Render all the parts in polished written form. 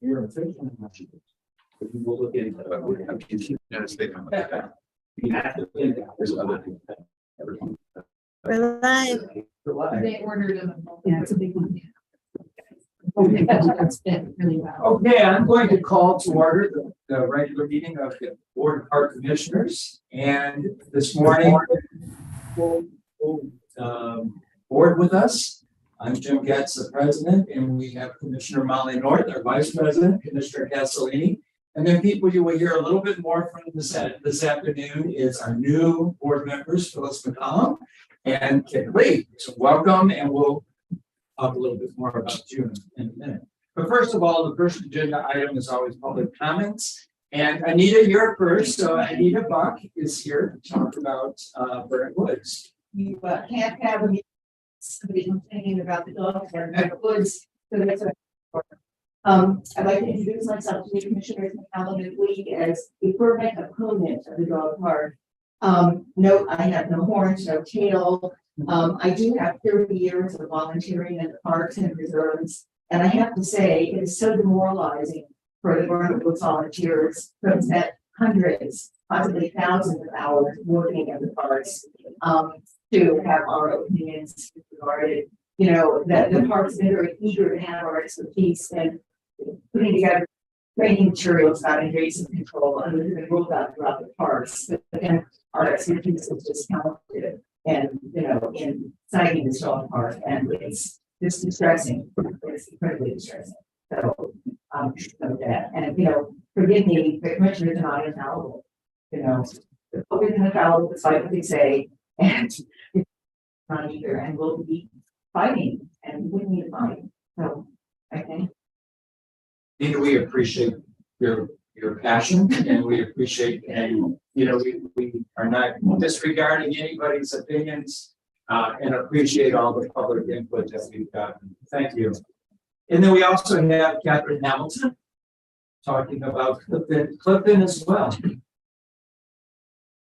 You're official. We'll look into it. We have to a statement like that. You have to think that there's other things that everyone. We're live. They ordered them. Yeah, it's a big one. It's been really well. Okay, I'm going to call to order the regular meeting of the Board of Park Commissioners. And this morning, board with us. I'm Jim Getz, the president, and we have Commissioner Molly North, our vice president, Commissioner Castellini. And then people you will hear a little bit more from this afternoon is our new board members, Phyllis McCollum and Kit Lee. So welcome, and we'll talk a little bit more about you in a minute. But first of all, the first agenda item is always public comments. And Anita, you're first. So Anita Buck is here to talk about Burnt Woods. You can't have a meeting, somebody complaining about the dog or the woods. So that's what. I'd like to introduce myself to the Commissioners McCallum and Lee as a fervent opponent of the dog park. No, I have no horns, no tail. I do have 30 years of volunteering in the parks and reserves. And I have to say, it is so demoralizing for the Burnt Woods volunteers to spend hundreds, possibly thousands of hours working in the parks, to have our opinions regarded. You know, the parks are very eager to have our expertise and putting together training materials about invasive control, and we've been rolled out throughout the parks. But then our expertise is discounted, and in citing this dog park, and it's just distressing. It's incredibly distressing. So, so that, and forgive me, the commissioners are not infallible. The public is infallible despite what they say, and it's not either, and we'll be fighting, and we need to fight. So, I think. Anita, we appreciate your passion, and we appreciate, and we are not disregarding anybody's opinions, and appreciate all the public input that we've gotten. Thank you. And then we also have Catherine Hamilton talking about Clifton as well.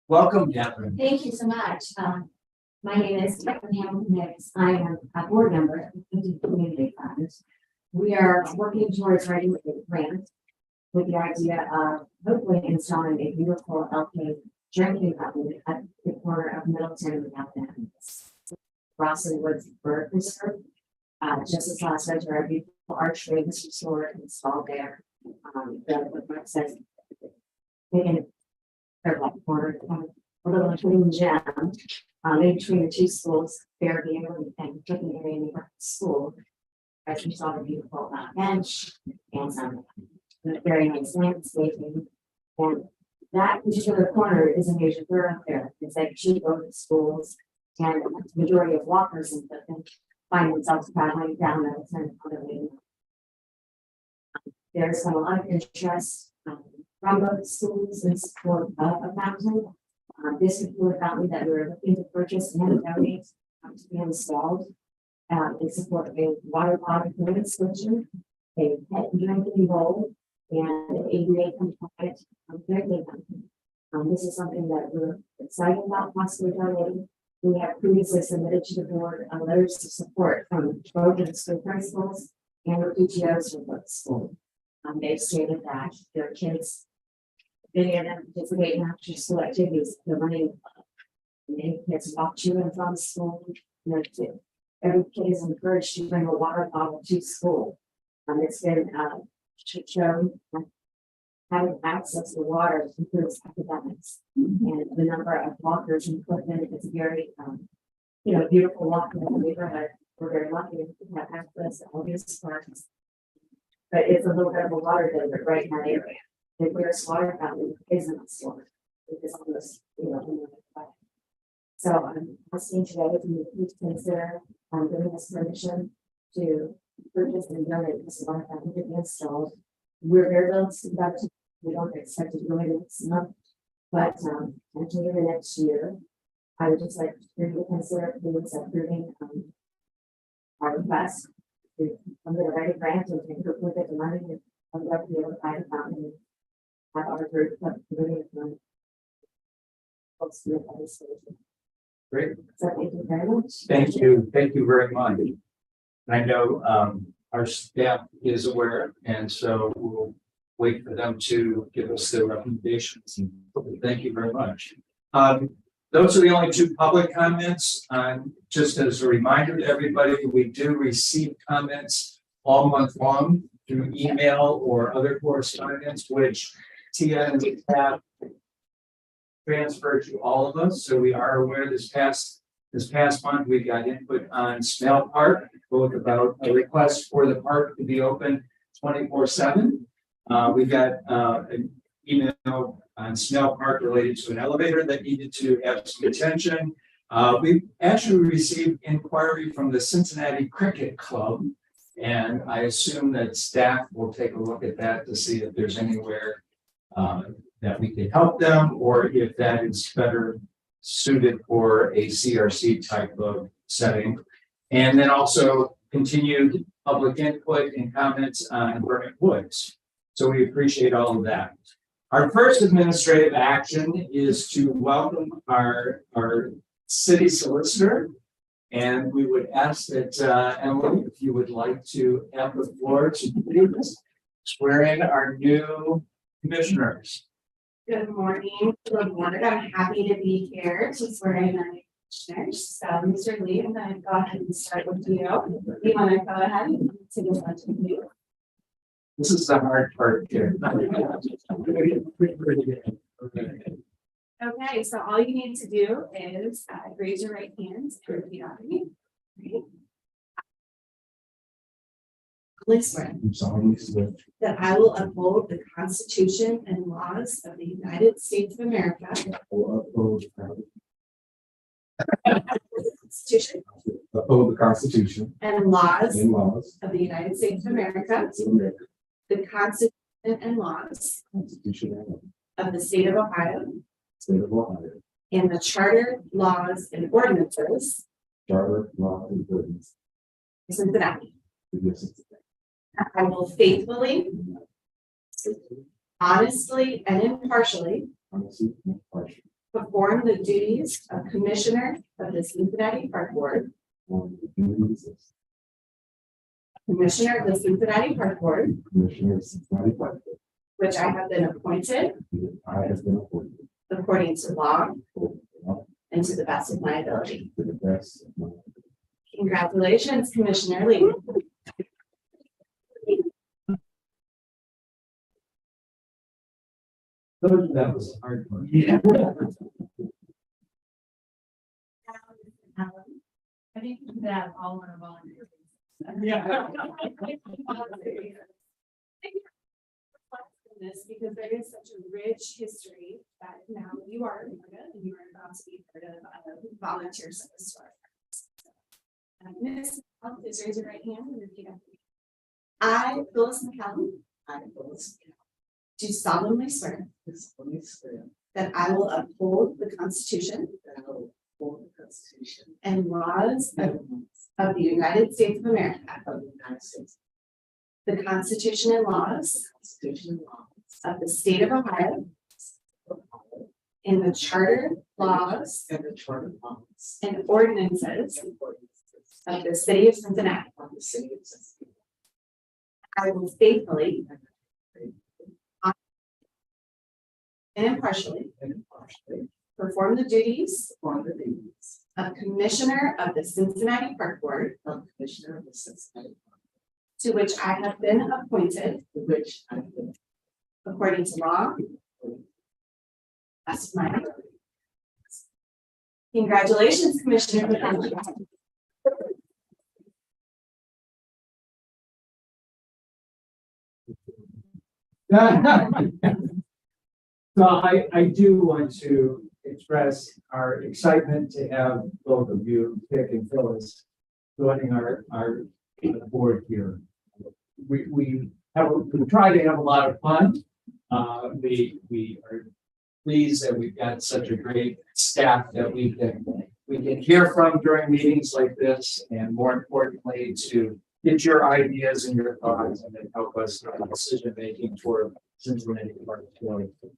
Welcome, Catherine. Thank you so much. My name is Catherine Hamilton-Hicks. I am a board member of the Clifton Community Fund. We are working towards writing a grant with the idea of hopefully installing a beautiful LP drinking fountain at the corner of Middleton and Mountain. Rosslyn Woods Bird Reserve. Just as last winter, a beautiful archway was restored and installed there. The book says, taking their left corner, a little twin gem, in between the two schools, Fairview and Clifton Area Neighborhood School. As you saw the beautiful bench and some very nice landscaping. And that particular corner is a major thoroughfare. It's like cheap over schools, and the majority of walkers in Clifton find themselves traveling down Middleton on the way. There's been a lot of interest from both schools in support of a fountain. This particular fountain that we're looking to purchase and donate to be installed. In support of a water bottle fluid switcher, a pet drinking bowl, and an ADA compliant drinking fountain. This is something that we're excited about possibly donating. We have previously submitted to the board letters of support from both of the school principals and the PTOs from both schools. They've stated that their kids, many of them participate in after school activities. They're running, many kids walk to and from school. Every kid is encouraged to bring a water bottle to school. It's been shown that having access to water improves academics. And the number of walkers in Clifton is very, beautiful walking in the neighborhood. We're very lucky to have access to all these parks. But it's a little bit of a water desert right in that area. The nearest water fountain isn't a store. It's almost, so I'm asking today if you please consider giving us permission to purchase and donate this water fountain to be installed. We're very realistic about it. We don't expect to do it this month, but until the next year, I would just like for you to consider please approving our request. I'm going to write a grant and hopefully get the money. I'd love to be able to find a fountain and have our group of community fund. Great. So thank you very much. Thank you. Thank you very much. I know our staff is aware, and so we'll wait for them to give us their recommendations. And thank you very much. Those are the only two public comments. Just as a reminder to everybody, we do receive comments all month long through email or other correspondence, which Tia and the staff transferred to all of us. So we are aware this past month, we got input on Smell Park, both about a request for the park to be open 24/7. We got an email on Smell Park related to an elevator that needed to have some attention. We actually received inquiry from the Cincinnati Cricket Club, and I assume that staff will take a look at that to see if there's anywhere that we can help them, or if that is better suited for a CRC type of setting. And then also continued public input and comments on Burnet Woods. So we appreciate all of that. Our first administrative action is to welcome our city solicitor. And we would ask that Emily, if you would like to have the floor to please swear in our new commissioners. Good morning, good morning. I'm happy to be here to swear in our new commissioners. So Mr. Lee, I'm going to go ahead and start with you. You want to go ahead and take a bunch of you. This is the hard part here. Okay, so all you need to do is raise your right hand and repeat after me. Okay. I swear I'm solemnly swear that I will uphold the Constitution and laws of the United States of America. uphold Constitution the Constitution and laws and laws of the United States of America, of America, the Constitution and laws Constitution and laws of the State of Ohio, of the State of Ohio, and the Charter, laws, and ordinances Charter, law, and ordinance of Cincinnati. of the Cincinnati. I will faithfully, honestly, and impartially Honestly and impartially, perform the duties of Commissioner of the Cincinnati Park Board, on the duties of Commissioner of the Cincinnati Park Board, Commissioner of Cincinnati Park Board, which I have been appointed that I have been appointed according to law for and to the best of my ability. to the best of my ability. Congratulations, Commissioner Lee. That was a hard one. I think that all in a volunteer. This because there is such a rich history that now you are a part of, and you are about to be part of volunteer service to our friends. Ms. McCallum, please raise your right hand and repeat after me. I, Phyllis McCallum, do solemnly swear that I will uphold the Constitution and laws of the United States of America, the Constitution and laws of the State of Ohio, and the Charter, laws, and ordinances of the City of Cincinnati. I will faithfully and impartially perform the duties of Commissioner of the Cincinnati Park Board, to which I have been appointed according to law. That's my ability. Congratulations, Commissioner. So I do want to express our excitement to have both of you, Dick and Phyllis, joining our board here. We try to have a lot of fun. We are pleased that we've got such a great staff that we can hear from during meetings like this, and more importantly, to get your ideas and your thoughts and then help us in decision making for Cincinnati Park.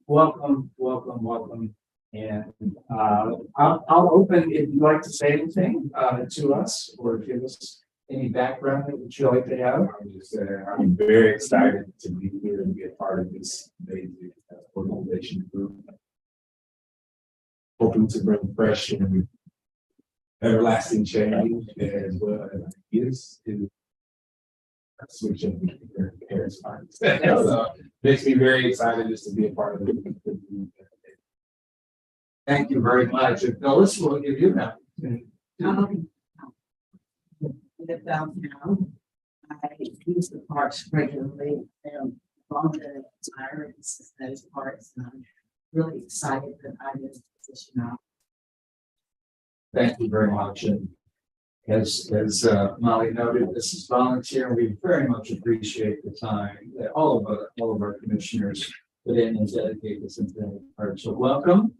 Welcome, welcome, welcome. And I'll open if you'd like to say anything to us or give us any background that would you like to have? I'm just saying, I'm very excited to be here and be a part of this amazing organization group. Hoping to bring fresh and everlasting change as well as ideas to switching parents' minds. So makes me very excited just to be a part of it. Thank you very much. And Phyllis, we'll give you that. Live downtown. I use the parks regularly and along the entire those parks, and I'm really excited that I'm in this position now. Thank you very much. And as Molly noted, this is volunteer, and we very much appreciate the time that all of our commissioners put in and dedicate this into part. So welcome.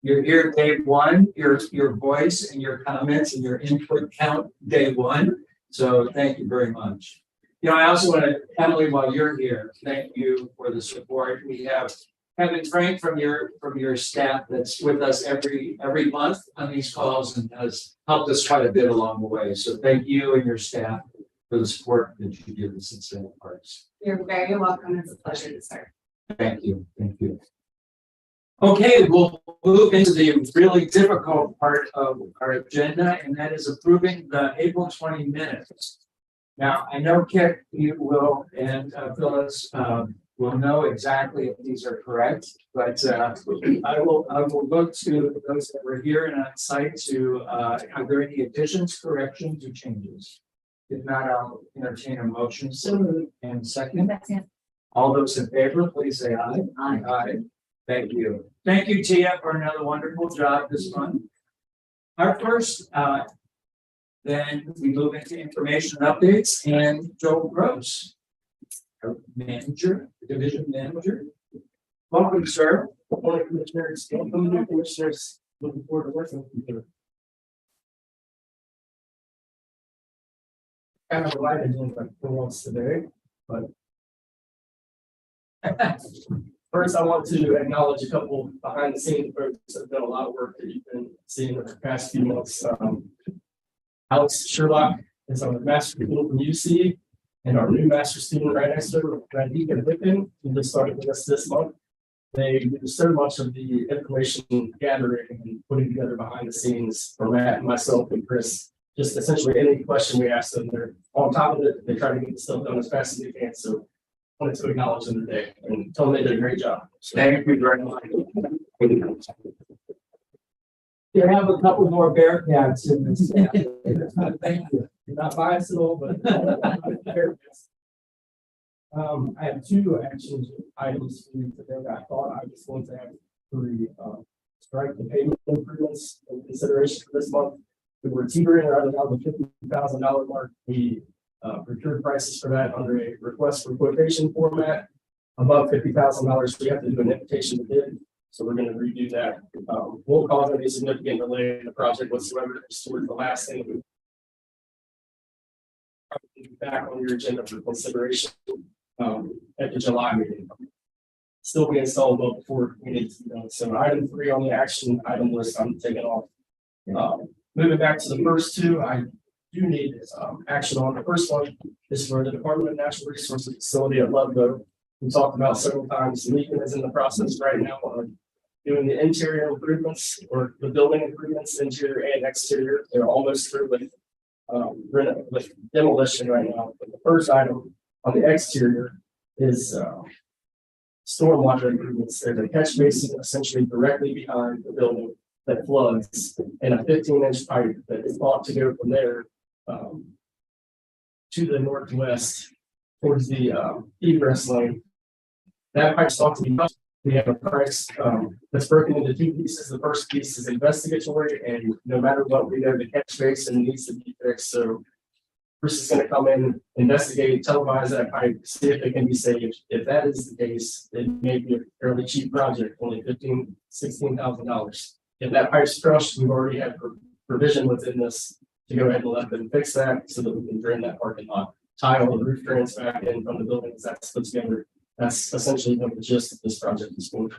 You're here day one, your voice and your comments and your input count day one. So thank you very much. You know, I also want to, Emily, while you're here, thank you for the support. We have Kevin Frank from your staff that's with us every month on these calls and has helped us quite a bit along the way. So thank you and your staff for the support that you give us at Center Parks. You're very welcome. It's a pleasure to serve. Thank you. Thank you. Okay, we'll move into the really difficult part of our agenda, and that is approving the April 20 minutes. Now, I know Kit, you will, and Phyllis will know exactly if these are correct, but I will look to those that were here and on site to are there any additions, corrections, or changes? If not, I'll entertain a motion. So moved. And second. All those in favor, please say aye. Aye. Aye. Thank you. Thank you, Tia, for another wonderful job this month. Our first, then we move into information updates, and Joel Gross, our manager, division manager. Welcome, sir. Morning, commissioners. Welcome, new commissioners. Looking forward to working with you. Kind of light agenda for once today, but first, I want to acknowledge a couple behind the scenes folks that have done a lot of work that you've been seeing in the past few months. Alex Sherlock is our master student from UC, and our new master student right next to her, Radhika Lippin, who just started with us this month. They do so much of the information gathering and putting together behind the scenes for Matt and myself and Chris. Just essentially any question we ask them, they're on top of it. They try to get the stuff done as fast as they can. So I wanted to acknowledge them today and tell them they did a great job. So, Thank you very much. You have a couple more Bearcats in this. thank you. You're not biased at all, but I have two action items for you today. I thought I just wanted to have three strike the payment improvements in consideration for this month. We were teetering right around the $50,000 mark. We procured prices for that under a request for quotation format. Above $50,000, we have to do an invitation to bid. So we're going to redo that. Won't cause any significant delay in the project whatsoever. It's towards the last thing we probably back on your agenda for consideration at the July meeting. Still be installed well before we need to be done. So item 3 on the action item list, I'm taking off. Moving back to the first two, I do need action on. The first one is for the Department of Natural Resources facility at Ludlow. We talked about several times. Lincoln is in the process right now of doing the interior improvements or the building improvements, interior and exterior. They're almost through with demolition right now. But the first item on the exterior is stormwater improvements. There's a catch basin essentially directly behind the building that floods, and a 15-inch pipe that is thought to go from there to the northwest towards the egress lane. That pipe's thought to be. We have a price that's broken into 2 pieces. The first piece is investigatory, and no matter what, we know the catch basin needs to be fixed. So Bruce is going to come in, investigate, televise that pipe, see if it can be saved. If that is the case, it may be a fairly cheap project, only $16,000. If that pipe's crushed, we've already had provision within this to go ahead and let them fix that so that we can drain that parking lot, tile the roof drains back in from the buildings that's put together. That's essentially what the gist of this project is for.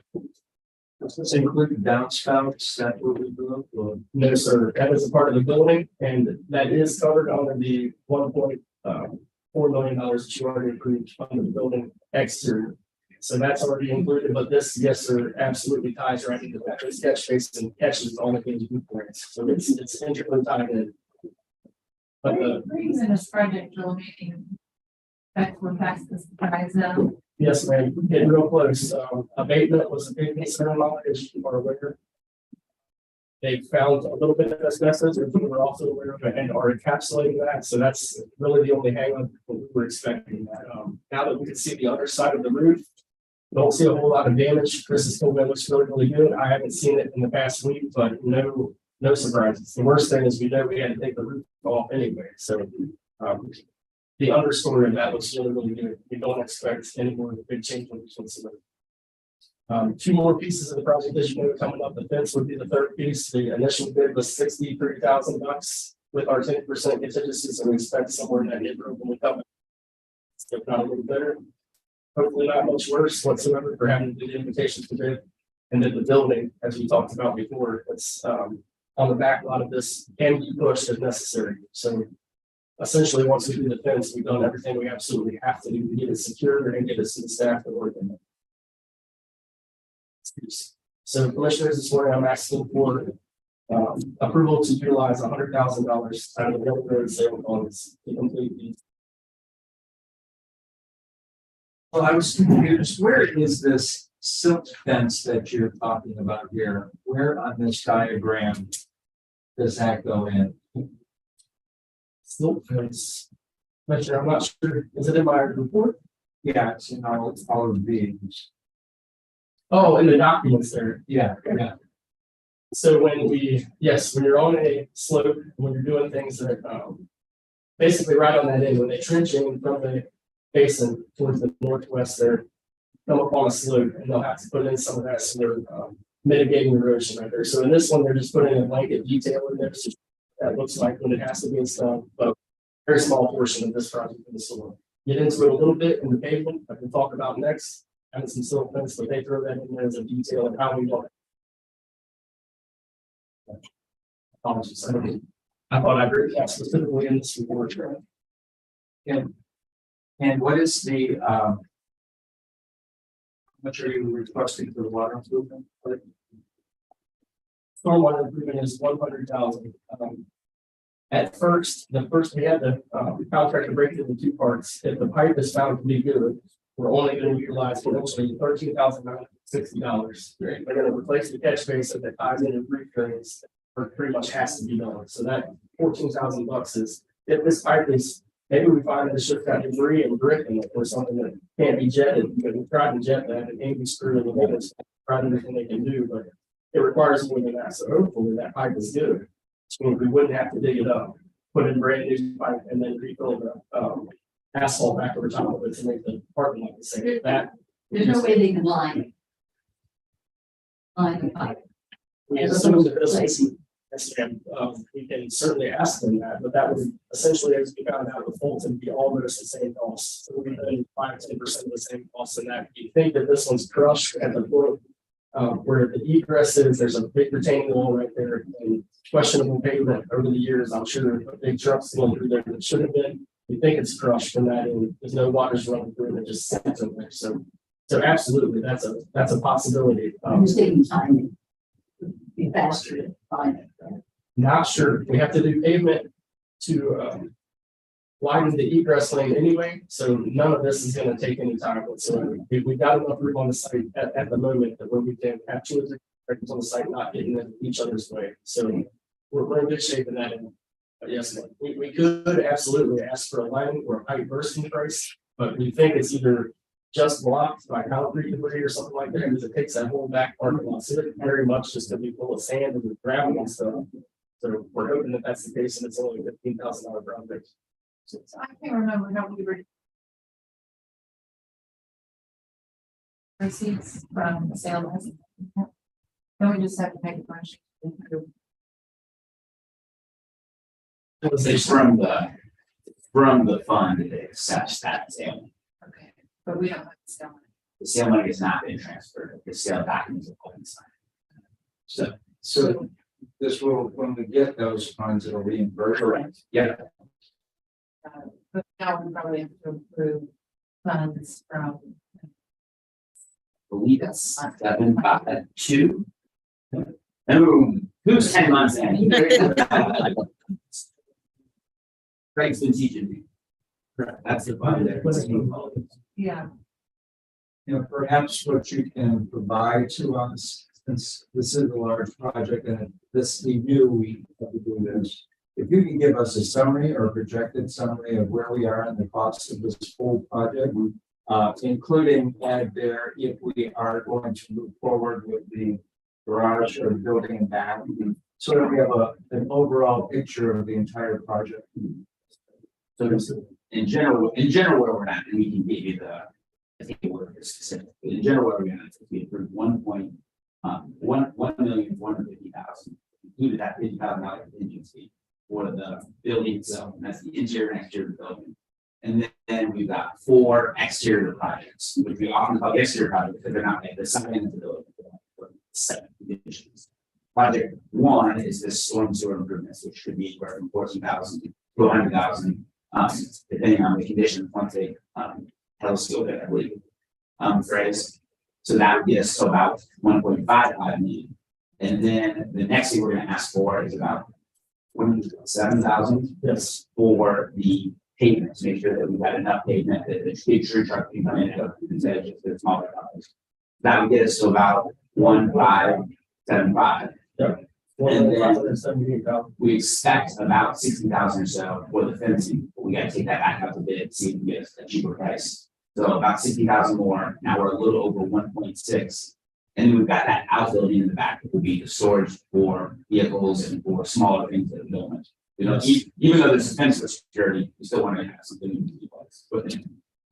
Does this include downspouts that will be built or? No, sir, that is a part of the building, and that is covered under the $1.4 million that you already approved under the building exterior. So that's already included, but this, yes, sir, absolutely ties right into that. This catch basin catches all of these points, so it's intricately tied in. But the, Reason this project will making. That's what that's the surprise now. yes, ma'am, getting real close. Abatement was a big concern of as you are aware. They found a little bit of asbestos, or we were also aware of it and are encapsulating that. So that's really the only hang up that we were expecting. That now that we can see the other side of the roof, we don't see a whole lot of damage. Chris has told me it looks really, really good. I haven't seen it in the past week, but no surprises. The worst thing is we know we had to take the roof off anyway. So the understory of that looks really, really good. We don't expect any more big change whatsoever. Two more pieces of the project that you know coming up. The fence would be the third piece. The initial bid was $63,000 with our 10% contingency, so we expect somewhere in that neighborhood when we come. If not a little better, hopefully not much worse whatsoever for having to do the invitations to bid. And then the building, as we talked about before, it's on the back lot of this can be pushed if necessary. So essentially, once we do the fence, we've done everything we absolutely have to do to get it secure and get it to the staff that work in it. So commissioners, this morning I'm asking for approval to utilize $100,000 out of the railroad sale funds to complete these. Well, I was confused. Where is this silk fence that you're talking about here? Where on this diagram does that go in? Silk fence. Commissioner, I'm not sure. Is it in my report? Yeah, it's in all of these. Oh, in the documents there. Yeah, yeah. So when you're on a slope, when you're doing things that basically right on that end, when they trench in from the basin towards the northwest there, come up on a slope and they'll have to put in some of that sort of mitigating erosion right there. So in this one, they're just putting a blanket detail in there. So that looks like when it has to be installed, but a very small portion of this project in the soil. Get into it a little bit in the pavement, I can talk about next, having some silk fence, but they throw that in there as a detail of how we want it. Apologies, I thought I heard that specifically in this report. And what is the how much are you requesting for the water improvement? Stormwater improvement is 100,000. At first, we had the contractor break it into two parts. If the pipe is found to be good, we're only going to utilize potentially $13,960. They're going to replace the catch basin that ties into roof drains, or pretty much has to be done. So that $14,000 is if this pipe is. Maybe we find that it's just got debris and grit in it or something that can't be jetted. Because we tried to jet that and can't be screwed in the middle. Tried everything they can do, but it requires more than that. So hopefully that pipe is good. So we wouldn't have to dig it up, put in brand new pipe, and then refill the asphalt back over top of it to make the parking lot the same. That There's no way they can line the pipe. we assume that this is. Yes, ma'am. We can certainly ask them that, but that would essentially, as we found out, the Fulton be almost the same cost. So we've been 5-10% of the same cost in that. You think that this one's crushed at the point where the egress is, there's a big retaining wall right there and questionable pavement over the years. I'm sure a big truck's going through there that should have been. We think it's crushed from that end. There's no water's running through it. It just sits in there. So absolutely, that's a possibility. I'm just taking time. Be faster to find it. Not sure. We have to do pavement to widen the egress lane anyway, so none of this is going to take any time whatsoever. We've got enough room on the site at the moment that where we can have 2 or 3 vehicles on the site not getting in each other's way. So we're in good shape in that end. But yes, we could absolutely ask for a line or a pipe bursting price, but we think it's either just blocked by concrete debris or something like that, because it takes that whole back parking lot. So it very much just to be full of sand and gravel and stuff. So we're hoping that that's the case, and it's only $15,000 project. So I can't remember how we were. Receipts from the sale. Then we just have to make a bunch. It's from the fund that they assess that sale. Okay, but we don't have to sell it. The sale money has not been transferred. The sale documents are put inside. So this will, when we get those funds, it'll reimburse. Correct. Yeah, But now we probably have to approve funds from. believe it's 752. Boom, who's 10 months in? Craig's been teaching me. That's the fun there. Yeah. You know, perhaps what you can provide to us, since this is a large project and we knew we had to do this. If you can give us a summary or projected summary of where we are in the cost of this full project, including add there if we are going to move forward with the garage or building back, so that we have an overall picture of the entire project. So this is in general where we're at, and we can give you the, I think we're specific, but in general where we're at, we approved 1,450,000, included that $50,000 contingency for the building itself, and that's the interior and exterior of the building. And then we've got 4 exterior projects, which we often call exterior projects because they're not like the side end of the building. They're set conditions. Project 1 is this storm sewer improvements, which could be anywhere from 14,000 to 100,000, depending on the conditions once they tell us to, I believe. Phrase. So that would get us to about 1.55 million. And then the next thing we're going to ask for is about 27,000. Yes. For the pavement, to make sure that we've got enough pavement that the big tree truck can come in instead of just the smaller cars. That would get us to about 1,575. And then we expect about 60,000 or so for the fencing, but we gotta take that back out to bid, see if we can get a cheaper price. So about 60,000 more, now we're a little over 1.6. And then we've got that outbuilding in the back, that will be the storage for vehicles and for smaller things that we don't want. You know, even though there's a fence for security, we still want to have something in the place. But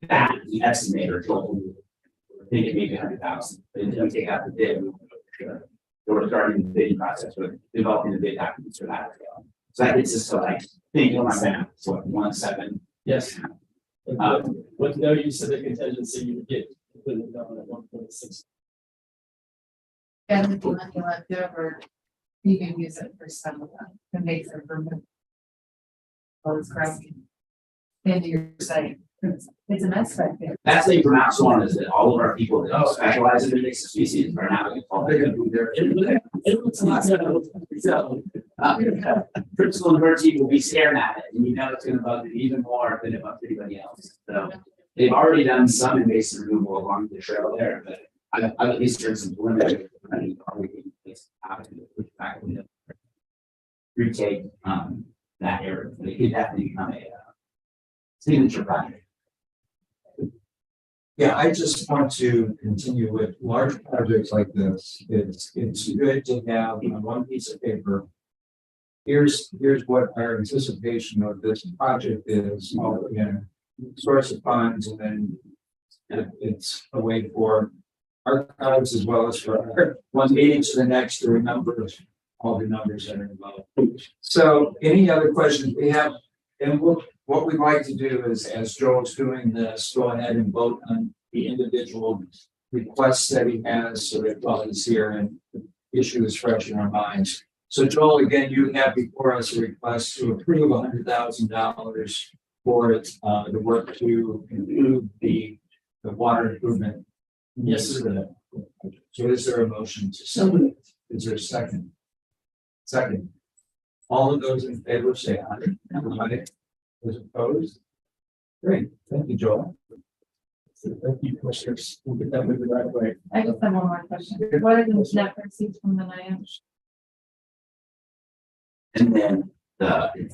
that, the estimator total, I think it may be 100,000, but if we take out the bid, we're starting the bidding process, we're developing the bid documents for that. So that gets us to like, thinking on my math, so 1.7. Yes. With no use of the contingency, you would get completely done at 1.6. And if the money left over, you can use it for some of them to make some improvement. Well, it's cracking. Into your site. It's a mess back there. That's the from Storm is that all of our people that specialize in invasive species are now they're going to move their. Principal and her team will be staring at it, and you know it's going to bug it even more than it bugs anybody else. So they've already done some invasive removal along the trail there, but I've at least heard some preliminary. Retake that area, but it could definitely become a signature project. Yeah, I just want to continue with large projects like this. It's good to have on one piece of paper. Here's what our anticipation of this project is, source of funds, and then it's a way for archives as well as for one meeting to the next to remember all the numbers that are involved. So any other questions we have? And what we'd like to do is, as Joel's doing this, go ahead and vote on the individual requests that he has so that while he's here and the issue is fresh in our minds. So Joel, again, you have before us a request to approve $100,000 for the work to improve the water improvement. Yes. So is there a motion to second? Is there a second? Second. All of those in favor say aye. Aye. Those opposed? Great, thank you, Joel. Thank you, commissioners. We'll get that moving right away. I just have one more question. What are the net proceeds from the NIH? And then the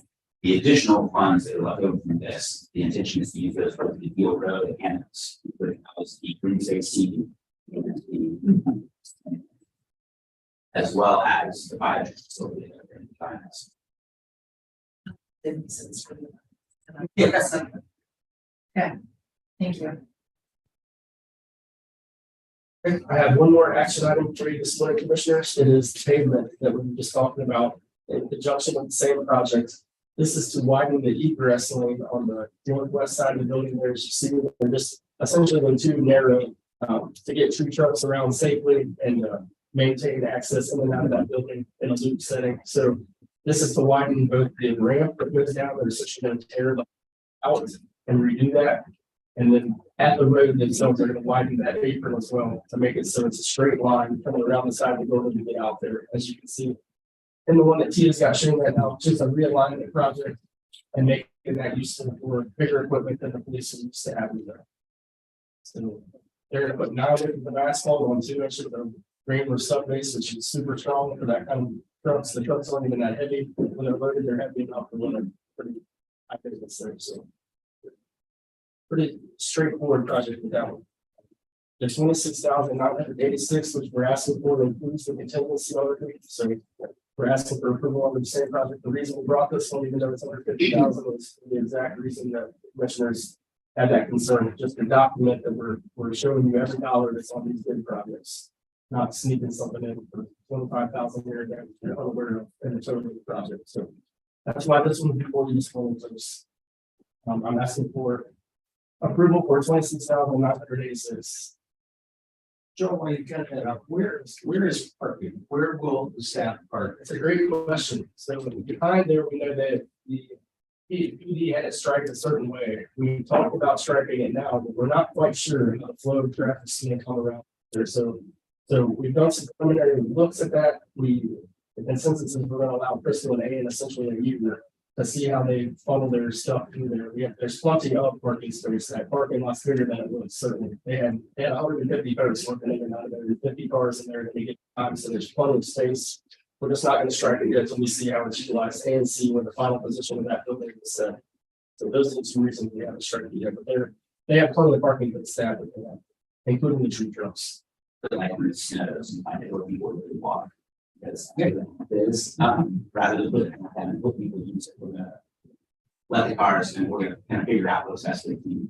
additional funds that are left over from this, the intention is to use those for the Beal Road and Hannah's, including the Green Space TV. As well as the budget facility that we're in finance. Yes. Okay, thank you. I have one more action item for you this morning, commissioners. It is pavement that we were just talking about in conjunction with the same project. This is to widen the egress lane on the northwest side of the building. There's, you see, they're just essentially too narrow to get tree trucks around safely and maintain access in and out of that building in a loop setting. So this is to widen both the ramp that goes down, they're essentially going to tear the out and redo that. And then at the road themselves, they're going to widen that apron as well to make it so it's a straight line coming around the side of the building to get out there, as you can see. And the one that Tia's got shown right now, just a realignment project and making that useful for bigger equipment than the police are used to having there. So they're going to put 9 inches of asphalt on 2 inches of granular subbase, which is super strong for that kind of trucks. The trucks aren't even that heavy. When they're loaded, they're heavy enough for when they're pretty high business there. So pretty straightforward project with that one. There's 26,986, which we're asking for to include the contingency already. So we're asking for approval on the same project. The reason we brought this one, even though it's under 50,000, was the exact reason that commissioners had that concern, just to document that we're showing you every dollar that's on these big projects, not sneaking something in for 25,000 here that you're unaware of in the total of the project. So that's why this one before you just want to just, I'm asking for approval for 26,986. Joe, while you got that up, where is parking? Where will the staff park? It's a great question. So behind there, we know that the PD had it striped a certain way. We talked about striping it now, but we're not quite sure how the flow of traffic is going to come around there. So we've done some preliminary looks at that. The consensus is we're going to allow Crystal and A and essentially a U to see how they funnel their stuff through there. There's plenty of parking space. That parking lot's bigger than it looks, certainly. They had 150 boats working in and out of there, 50 cars in there at any given time, so there's plenty of space. We're just not going to strike it yet until we see how it's utilized and see when the final position of that building is set. So those are some reasons we haven't struck it yet, but they have plenty of parking for the staff, including the tree trucks. But like when it snows and find it where people really walk. Because there's rather than put people use it, we're gonna let the cars and we're gonna kind of figure out what's best for the team.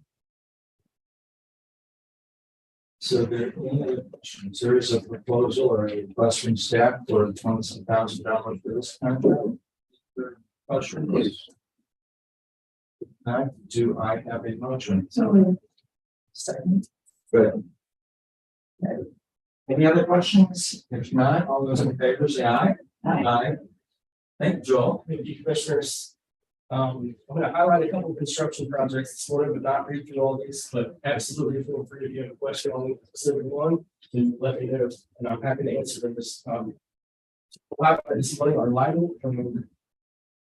So there is a proposal or a request from staff for $20,000 for this contract. Question, please. Do I have a motion? So. Second. Good. Okay. Any other questions? If not, all those in favor say aye. Aye. Thank you, Joel. Thank you, commissioners. I'm going to highlight a couple of construction projects this morning, but not read through all these, but absolutely feel free if you have a question on a specific one to let me know, and I'm happy to answer them. This morning, our Lidl from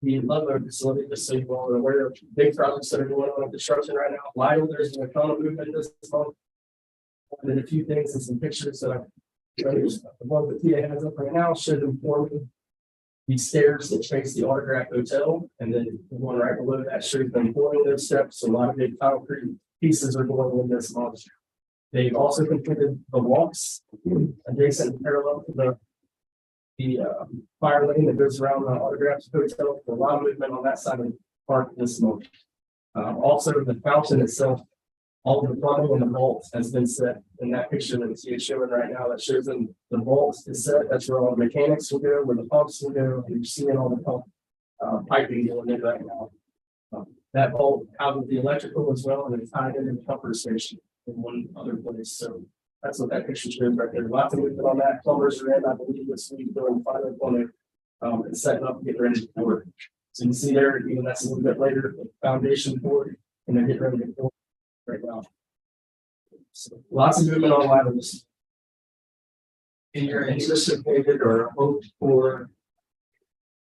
the Ludlow facility, just so you all are aware of big projects that are going on in construction right now. Lidl, there's been a ton of movement this month. And then a few things and some pictures that the one that Tia has up right now should inform me. These stairs that face the Autograph Hotel, and then the one right below that shows them pouring those steps. So a lot of big concrete pieces are going in this month. They've also completed the walks adjacent and parallel to the fire lane that goes around the Autograph Hotel. A lot of movement on that side of the park this month. Also, the fountain itself, all of the plumbing and the vault has been set in that picture that you see showing right now. That shows them the vault is set. That's where all the mechanics will go, where the pumps will go. And you're seeing all the pump piping going in right now. That vault out of the electrical as well, and it's tied into the pumper station in one other place. So that's what that picture shows right there. Lots of movement on that. Plumbers are in, I believe, this week doing final plumbing and setting up, getting ready to pour. So you can see there, even that's a little bit later, the foundation poured, and they're getting ready to pour right now. So lots of movement on line of this. In your anticipated or hoped for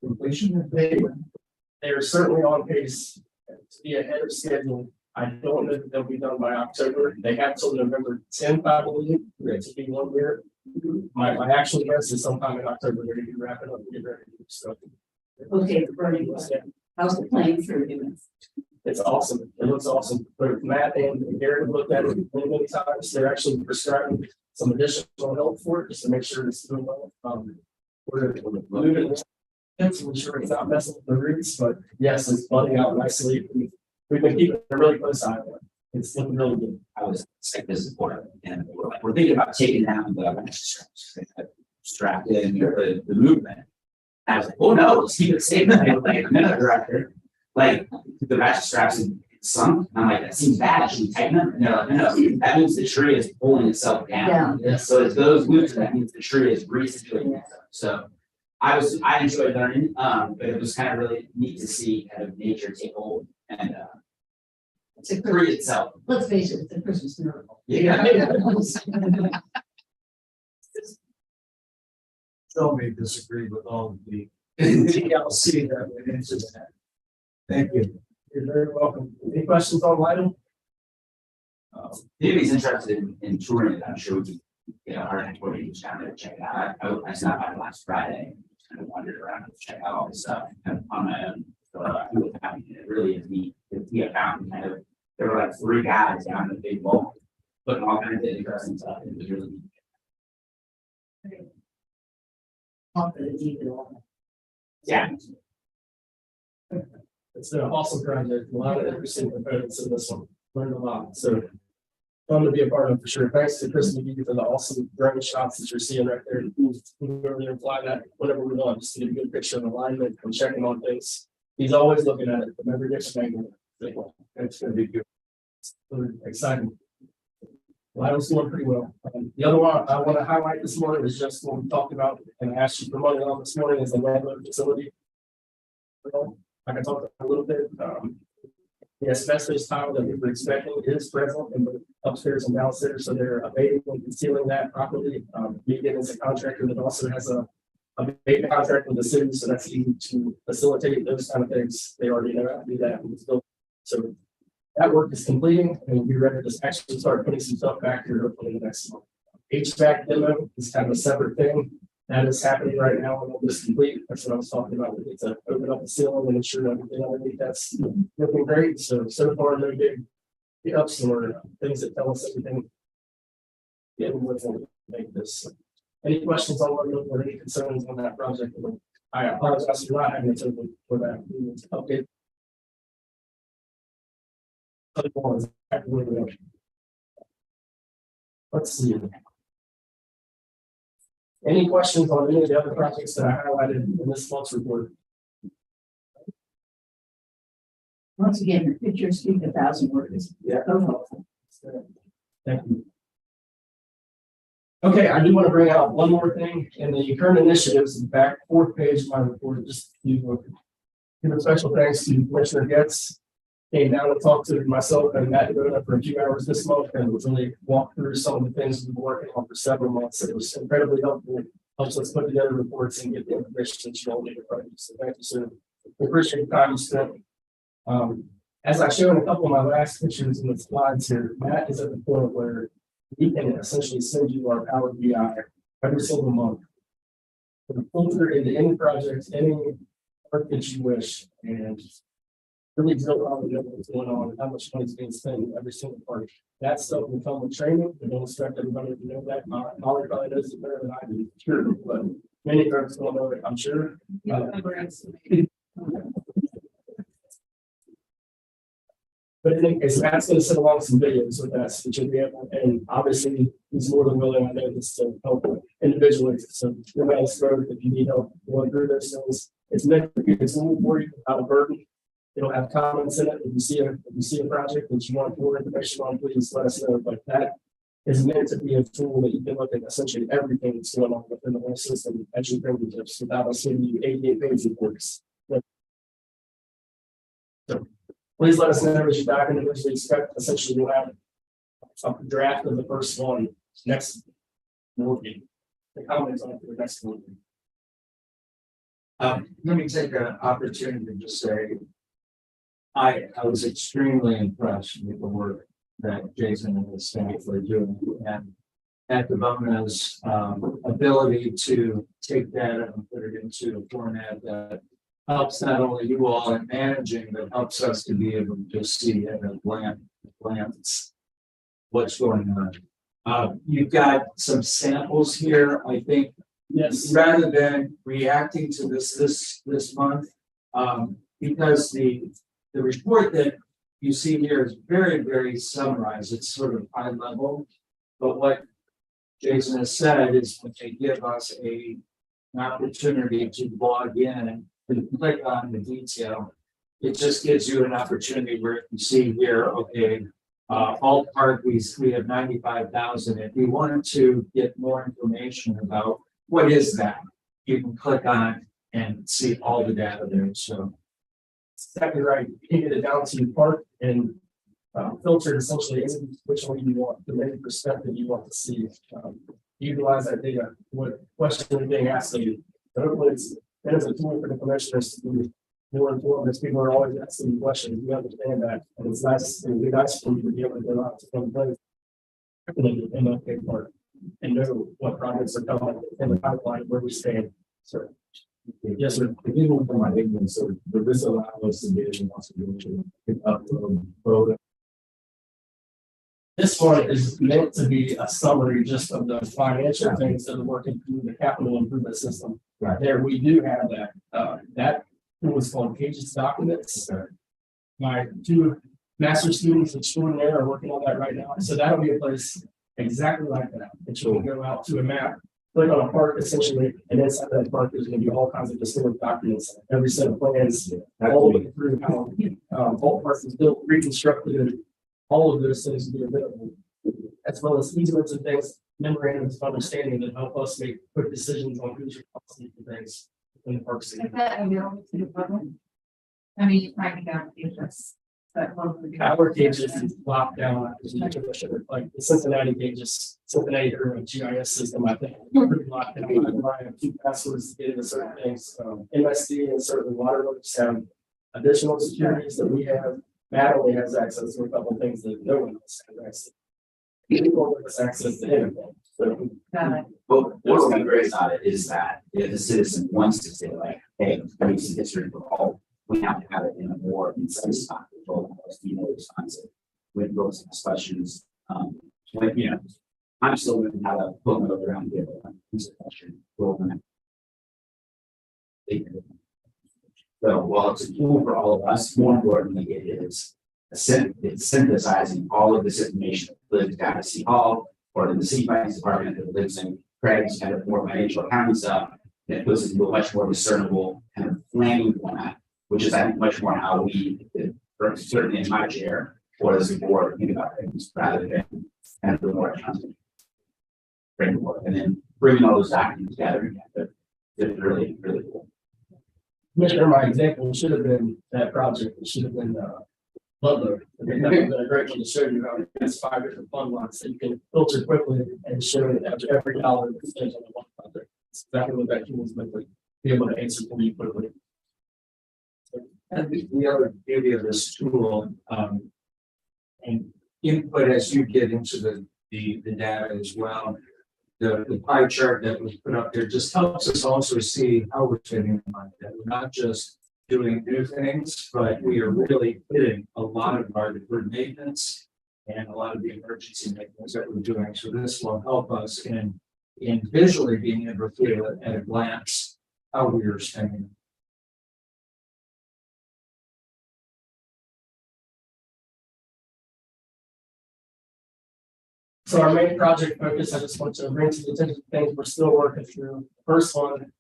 completion? They are certainly on pace to be ahead of schedule. I don't know that they'll be done by October. They have till November 10th, I believe, to be 1 year. My actual guess is sometime in October they're going to be wrapping up and get ready to do stuff. Okay, Bernie, how's the playing through doing? It's awesome. It looks awesome. But Matt and Garrett have looked at it many times. They're actually prescribing some additional help for it just to make sure it's doing well. We're moving it. I'm sure it's not messing with the roots, but yes, it's budding out nicely. We've been keeping a really close eye on it. It's looking really good. I was like, this is important, and we're thinking about taking down the ratchet straps, strapped in the movement. I was like, oh no, let's keep it safe. Like the minute director, like the ratchet straps in sunk. And I'm like, that seems bad, should we tighten them? And they're like, no, that means the tree is pulling itself down. So it's those loops, that means the tree is resituating itself. So I enjoyed learning, but it was kind of really neat to see kind of nature take hold and It's a free itself. Let's face it, it's a Christmas miracle. Still may disagree with all of the TLC that went into that. Thank you. You're very welcome. Any questions on Lytle? If he's interested in touring it, I'm sure we could get a hard employee to down there to check it out. I stopped by last Friday, kind of wandered around to check out all the stuff kind of on my own. So he was happy. It really is neat to see a fountain kind of, there were like 3 guys down in the big bowl, putting all kinds of interesting stuff. It was really neat. Confident either. Yeah. It's been an awesome project, a lot of interesting components in this one, learned a lot, so. Fun to be a part of for sure. Thanks to Chris McGee for the awesome drone shots that you're seeing right there. We'll go over there and fly that whenever we're done, just to get a good picture of alignment and checking on things. He's always looking at it from every different angle. It's gonna be good. Really exciting. Lytle's doing pretty well. The other one I want to highlight this morning is just what we talked about and asked you for money on this morning is the landlord facility. Like I talked about a little bit, the asbestos tile that we were expecting is present in the upstairs and downstairs, so they're abating and concealing that properly. Megan is a contractor that also has a abatement contract with the city, so that's easy to facilitate those kind of things. They already know how to do that. So that work is completing, and we'll be ready to actually start putting some stuff back here hopefully next month. HVAC demo is kind of a separate thing. That is happening right now, and we'll just complete. That's what I was talking about. We need to open up the ceiling and ensure everything underneath that's looking great. So far, no big ups or things that tell us everything. Yeah, we're going to make this. Any questions on what or any concerns on that project? I apologize for not having it open for that. Okay. Let's see. Any questions on any of the other projects that I highlighted in this month's report? Once again, your pictures speak 1,000 words. Yeah. So helpful. Thank you. Okay, I do want to bring out one more thing in the current initiatives, the back 4th page of my report, just to give a special thanks to Commissioner Getz. Came down and talked to myself and Matt Dakota for a few hours this month and really walked through some of the things we've been working on for several months. It was incredibly helpful. Helps us put together reports and get the information that you all need to find. So thank you, sir. We appreciate the time you spent. As I showed in a couple of my last pictures in the slides here, Matt is at the point where we can essentially send you our Power BI every single month. For the filter into any projects, any work that you wish, and really drill down to know what's going on and how much money is being spent in every single part. That stuff will come with training. We don't expect everybody to know that. Molly probably knows it better than I do, sure, but many folks don't know it, I'm sure. But in any case, Matt's going to send along some videos with us, which will be able, and obviously he's more than willing, I know this to help individually. So your man's road, if you need help going through those things, it's meant to be a tool for you without a burden. It'll have comments in it. If you see a project that you want more information on, please let us know. But that is meant to be a tool that you can look at essentially everything that's going on within the whole system at your fingertips without us giving you 88-page reports. So please let us know as you dive into this. We expect essentially we'll have a draft of the first one next morning. The comments on for the next morning. Let me take an opportunity to just say, I was extremely impressed with the work that Jason and his staff were doing, and at the Bona's ability to take data and put it into a format that helps not only you all in managing, but helps us to be able to just see at a glance what's going on. You've got some samples here, I think. Yes. Rather than reacting to this month, because the report that you see here is very, very summarized. It's sort of high level, but what Jason has said is when they give us an opportunity to log in and click on the detail, it just gives you an opportunity where you see here, okay, Alt Park, we have 95,000. If we wanted to get more information about what is that, you can click on it and see all the data there. So Exactly right. You can get it down to park and filter essentially which one you want, the main perspective you want to see. Utilize that data, what question is being asked of you. So hopefully it's a tool for the commissioners to be more informed, as people are always asking questions. We understand that, and it's nice, and it'd be nice for you to be able to go out to one place and not take part and know what projects are coming in the pipeline, where we stand. So, yes, sir. Even from my ignorance, so does this allow us to be able to do upload photo? This one is meant to be a summary just of the financial things that are working through the capital improvement system. Right. There, we do have that, that was called Pages Documents. My two master students extraordinaire are working on that right now, so that'll be a place exactly like that. That you'll go out to a map, click on a park essentially, and inside that park, there's gonna be all kinds of distinct documents, every set of plans, all the way through how, all parks is built, reconstructed, and all of those things will be available, as well as easements and things, memorandums of understanding that help us make quick decisions on who's responsible for things in the parks. Is that available to the public? I mean, you probably don't do this, but. Our gauges is locked down, like the Cincinnati gauges, Cincinnati or GIS system, I think, pretty locked down. I have 2 passwords to get into certain things. MSD and certain water works have additional securities that we have. Matt only has access to a couple of things that no one else has access. People has access to anything. So Got it. But what's gonna be great about it is that if the citizen wants to say like, hey, let me see history for all, we have to have it in a more concise spot. Responsive. With those questions, when, you know, I'm still learning how to put my way around here. This question. So while it's a tool for all of us, more importantly, it's synthesizing all of this information that lives down at City Hall or in the city finance department that lives in Craig's kind of more financial accounting stuff. And it puts it into a much more discernible kind of planning format, which is I think much more how we, certainly in my chair, or as a board, think about things rather than kind of the more accounting framework, and then bringing all those documents together. It's really, really cool. Commissioner, my example should have been that project. It should have been Ludlow. I mean, that would have been a great one to show you how it's 5 different fund lines that you can filter quickly and show that after every dollar that's spent on the one project. It's exactly what that tool is meant to be able to answer for you quickly. And the other beauty of this tool, and input as you get into the data as well. The pie chart that was put up there just helps us also see how we're fitting on that. We're not just doing new things, but we are really hitting a lot of our deferred maintenance and a lot of the emergency maintenance that we're doing. So this will help us in visually being able to feel it at a glance how we are spending. So our main project focus, I just want to bring to the attention things we're still working through. First one,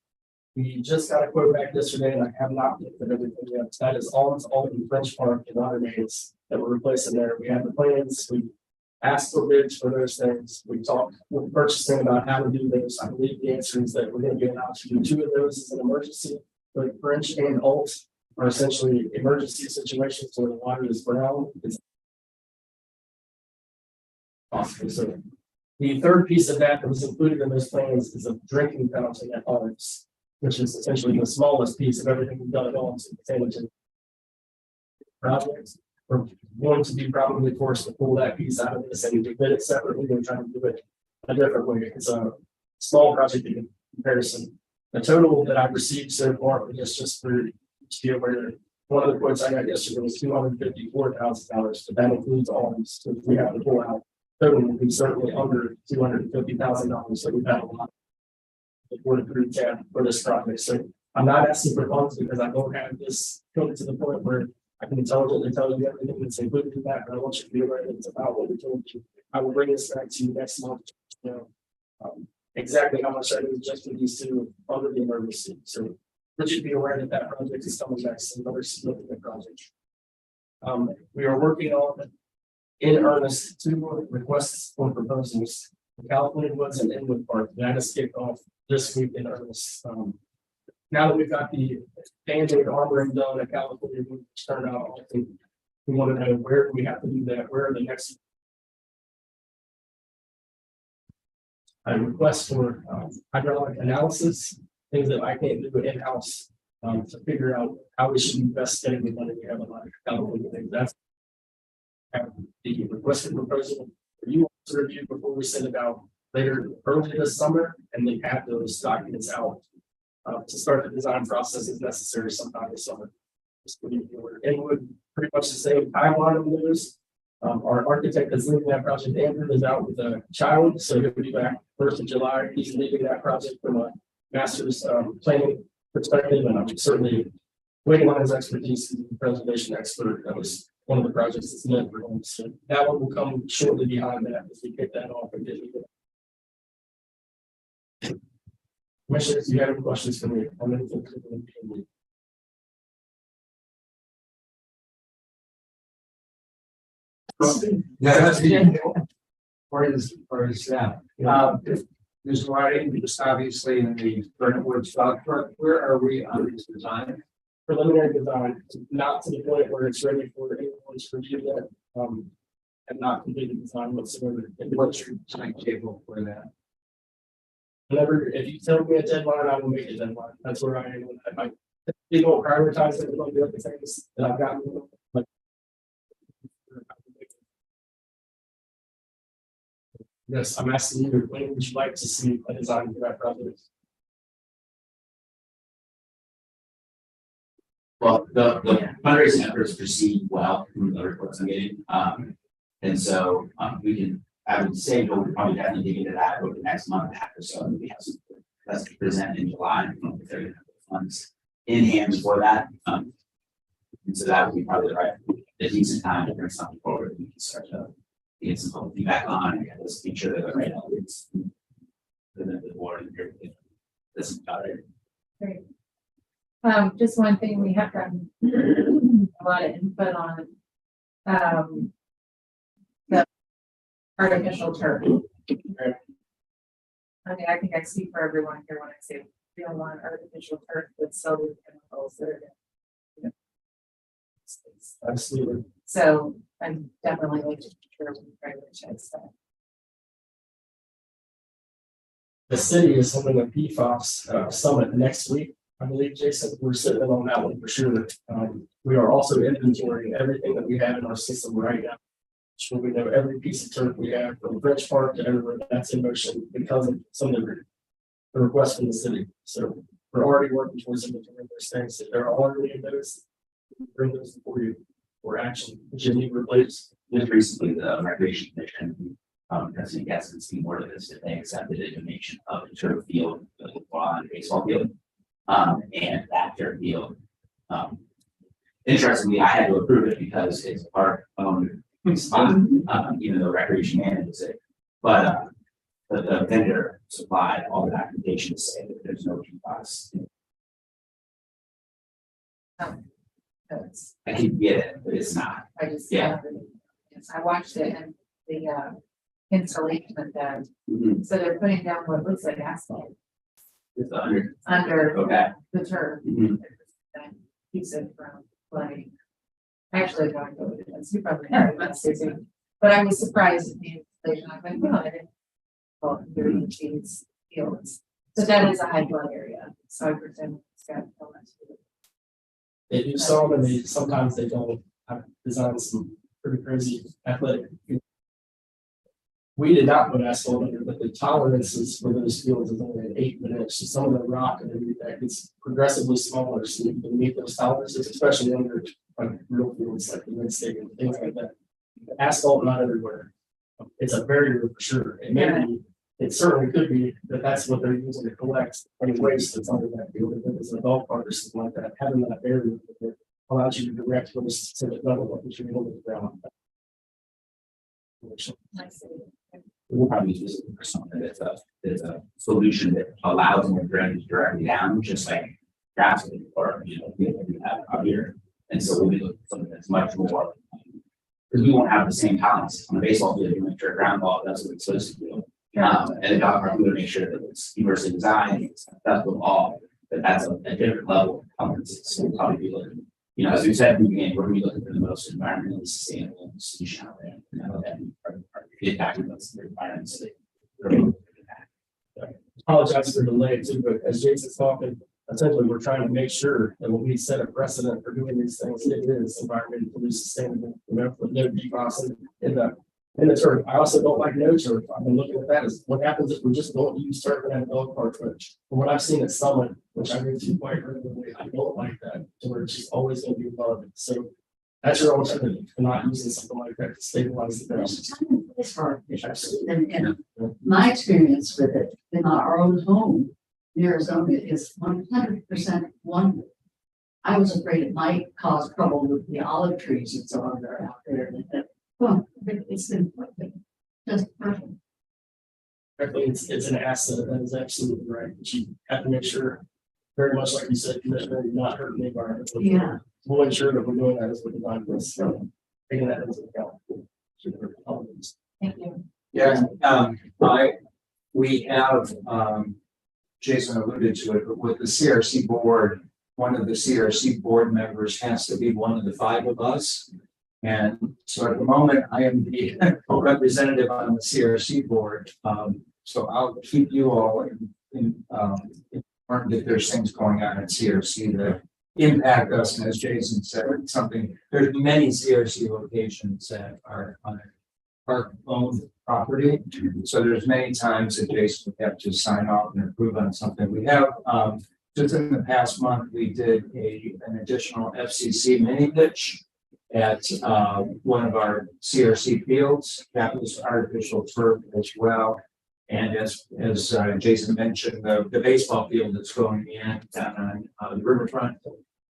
we just got a quote back yesterday and I have not looked at everything yet. That is all in French Park and water mains that we're replacing there. We have the plans, we asked for bids for those things. We talked with purchasing about how to do those. I believe the answer is that we're going to get out to do 2 of those as an emergency. But French and Alt are essentially emergency situations where the water is brown. It's possible. So the third piece of that was included in those plans is a drinking fountain at Arts, which is essentially the smallest piece of everything we've done at all to pertain to projects. We're going to be probably forced to pull that piece out of this and bid it separately and try to do it a different way. It's a small project in comparison. The total that I've received so far, just for to be aware, one of the quotes I got yesterday was $254,000, but that includes all these, so we have to pull out. Total will be certainly under $250,000 that we've had a lot for the group tab for this project. So I'm not asking for funds because I don't have this come to the point where I can intelligently tell you everything that's included in that, but I want you to be aware that it's about what we told you. I will bring this back to you next month, you know, exactly how much I did just for these 2 under the emergency. So Let you be aware that that project is coming next, another significant project. We are working on in earnest two requests for proposals, California Woods and Inwood Park. That is kicked off this week in earnest. Now that we've got the Band-Aid armoring done at California Woods turned out, I think we want to know where do we have to do that, where are the next a request for hydraulic analysis, things that I can't do in-house to figure out how we should invest spending the money we have a lot of California things. That's the requested proposal for you to review before we send it out later early this summer, and then have those documents out to start the design process if necessary sometime this summer. And would pretty much the same timeline of those. Our architect that's leading that project, Andrew, is out with a child, so he'll be back 1st of July. He's leading that project from a master's planning perspective, and I'm certainly waiting on his expertise. He's a preservation expert. That was one of the projects that's meant for him. So that one will come shortly behind that as we kick that off and get it. Commissioners, do you have any questions for me? I'm going to Yeah, that's the for his staff. There's writing, just obviously in the Burnett Woods dog park. Where are we on this design? preliminary design, not to the point where it's ready for anyone to review that. And not completed design whatsoever. What's your timetable for that? Whenever, if you tell me a deadline, I will make a deadline. That's where I am. They don't prioritize it on the other things that I've got. Like, yes, I'm asking you, when would you like to see a design for that project? Well, the fundraising efforts proceed well from the reports I'm getting. And so we can, I would say, we'll probably definitely dig into that over the next month and a half or so. And we have some that's to present in July. If they're gonna have the funds in hand before that. And so that would be probably the right, a decent time to bring something forward. We can start to get some public feedback on and just make sure that the right elements. The board and everything. This is about it. Great. Just one thing, we have gotten a lot of input on the artificial turf. I mean, I think I speak for everyone here when I say we don't want artificial turf with solar chemicals that are gonna, Absolutely. so I'm definitely like to sure we prioritize that. The city is holding a PFAS summit next week. I believe, Jason, we're sitting in on that one for sure. We are also inventorying everything that we have in our system right now. So we know every piece of turf we have from Bridge Park to everywhere that's in motion because of some of the requests from the city. So we're already working towards inventorying those things. If there are already in those, bring those for you for action, which you need to replace. Just recently, the Recreation Commission, President Gadsden speaking more to this, that they accepted a donation of the turf field, the baseball field. And that turf field. Interestingly, I had to approve it because it's our own spot, even though Recreation manages it. But the vendor supplied all the documentation to say that there's no PFAS. That's, I can get it, but it's not. I just, Yeah. yes, I watched it and the installation of that, Mhm. so they're putting down what looks like asphalt It's under, under okay. the turf. Mhm. That keeps it from flooding. Actually, don't go with it, that's probably not, that's Susan. But I was surprised at the installation, I went, no, I didn't. Well, during these fields, so that is a high flood area, so I presume it's got. so much to do. They do some and they sometimes they don't. I've designed some pretty crazy athletic. We did not put asphalt under, but the tolerances for those fields is only an 8 inch. So some of the rock and everything that gets progressively smaller, so you can meet those tolerances, especially under like real fields like the mid state and things like that. Asphalt not everywhere. It's a barrier for sure. It may be, it certainly could be that that's what they're using to collect any waste that's under that field. If it's a golf cart or something like that, having that barrier allows you to direct waste to the level of which you're able to ground. I see. We'll probably use it for something that's a solution that allows more drainage directly down, just like drastically, or, we have out here. And so we'll be looking for something that's much more. Because we won't have the same talents on the baseball field, you make sure ground ball, that's what it's supposed to do. And the dog park, we would make sure that it's universally designed, it's accessible to all, but that's a different level of competency. So we'll probably be looking, as we said, we're gonna be looking for the most environmentally sustainable solution out there. And our feedback with those environments. So Apologize for the delay too, but as Jason's talking, essentially, we're trying to make sure that when we set a precedent for doing these things, it is environmentally sustainable. Remember, with no PFAS in the turf. I also don't like no turf. I've been looking at that as what happens if we just don't use turf and have a dog park, which from what I've seen at Summit, which I go to quite regularly, I don't like that, to where it's just always gonna be above it. So that's your alternative, for not using something like that to stabilize the ground. It's hard, and my experience with it in our own home in Arizona is 100% one. I was afraid it might cause trouble with the olive trees and so on that are out there. Well, it's been perfect, just perfect. It's an asset, that is absolutely right, but you have to make sure, very much like you said, that you're not hurting the environment. Yeah. We'll ensure that we're doing that as we're designing this, so taking that into account. Thank you. Yeah, we have, Jason alluded to it, but with the CRC board, one of the CRC board members has to be one of the 5 of us. And so at the moment, I am the representative on the CRC board. So I'll keep you all informed if there's things going on at CRC that impact us. And as Jason said, there's many CRC locations that are on our own property. So there's many times that Jason would have to sign off and approve on something. We have, just in the past month, we did an additional FCC mini pitch at one of our CRC fields. That was artificial turf as well. And as Jason mentioned, the baseball field that's going in down on the riverfront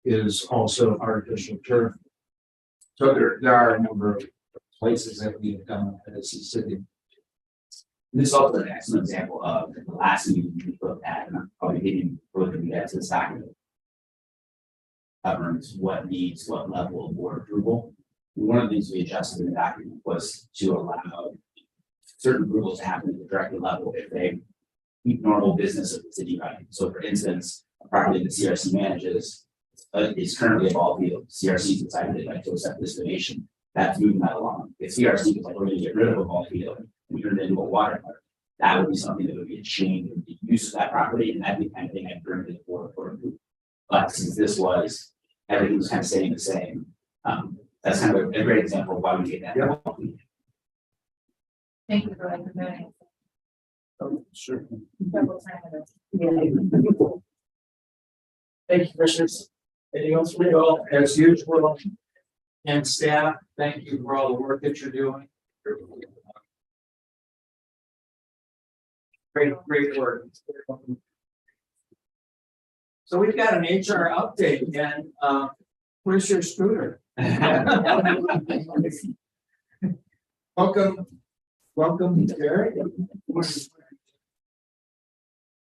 is also artificial turf. So there are a number of places that we've done as a city. This is also an excellent example of the last meeting we looked at, and I'm probably getting further to get to this document. Governs what needs what level of board approval. One of the things we adjusted in the document was to allow certain approvals to happen at the director level if they keep normal business of the city running. So for instance, a property that CRC manages is currently a ball field. CRC decided they'd like to accept this donation. That's moving that along. If CRC was like, we're going to get rid of a ball field and turn it into a water park, that would be something that would be a change in the use of that property, and that'd be the kind of thing I'd bring to the board for approval. But since this was everything was kind of staying the same, that's kind of a great example of why we get that. Yeah. Thank you for recommending. Oh, sure. Double time it. Thank you, commissioners. Anything else from you all? As usual, and staff, thank you for all the work that you're doing. Great work. So we've got an HR update, and where's your scooter? Welcome, Terry.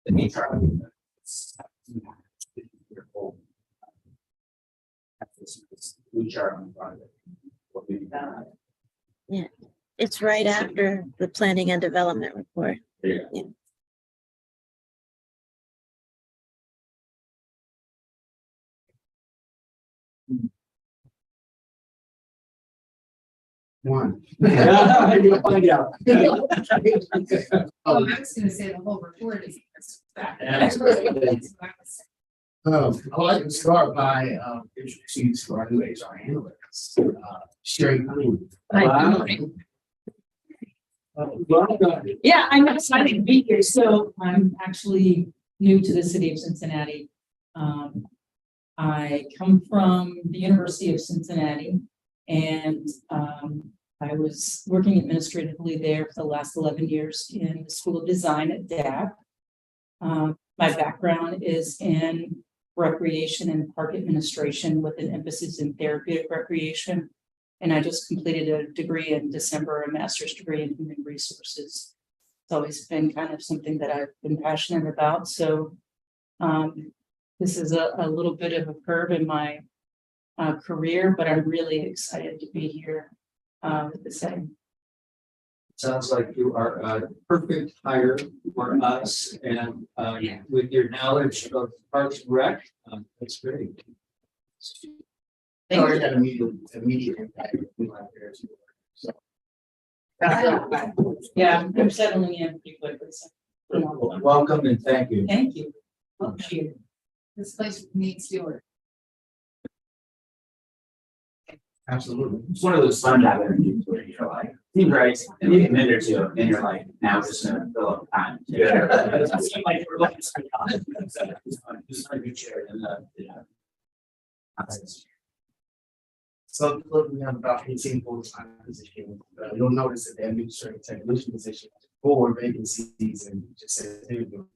The HR. Yeah, it's right after the planning and development report. Yeah. Yeah. One. You'll find out. Oh, I was gonna say the whole report is. I'd like to start by introducing to our new HR analyst, Sherry Green. Yeah, I'm excited to be here. So I'm actually new to the city of Cincinnati. I come from the University of Cincinnati, and I was working administratively there for the last 11 years in the School of Design at DAP. My background is in recreation and park administration with an emphasis in therapeutic recreation. And I just completed a degree in December, a master's degree in human resources. It's always been kind of something that I've been passionate about. So This is a little bit of a curve in my career, but I'm really excited to be here with the same. Sounds like you are a perfect hire for us and with your knowledge of Parks and Rec, that's great. Sorry, had immediate impact. We like there too. So. Yeah, I'm settling in pretty quickly. So. Welcome and thank you. Thank you. Appreciate it. This place needs Stewart. Absolutely. It's one of those fun job interviews where you're like, seems right, and you commit or two, and you're like, now we're just gonna fill up time. Yeah. Like we're looking at just a good chair and yeah. So look, we have about 18 full-time positions. You'll notice that the administrative technician position has 4 vacancies and it just says, here we go.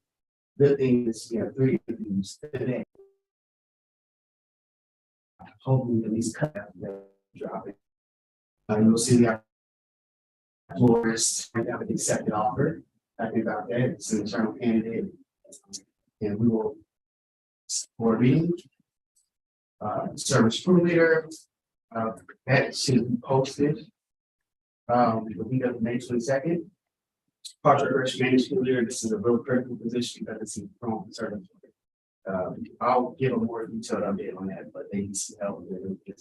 The thing is, we have 3 interviews today. Hopefully at least cut out the drop it. You'll see the florist have an accepted offer. Happy about that. It's an internal candidate. And we will support meeting. Service crew leader. That should be posted. The week of May 22nd. Project Risk Management Leader, this is a real critical position because it's in front service. I'll give a more detailed update on that, but they need some help with it.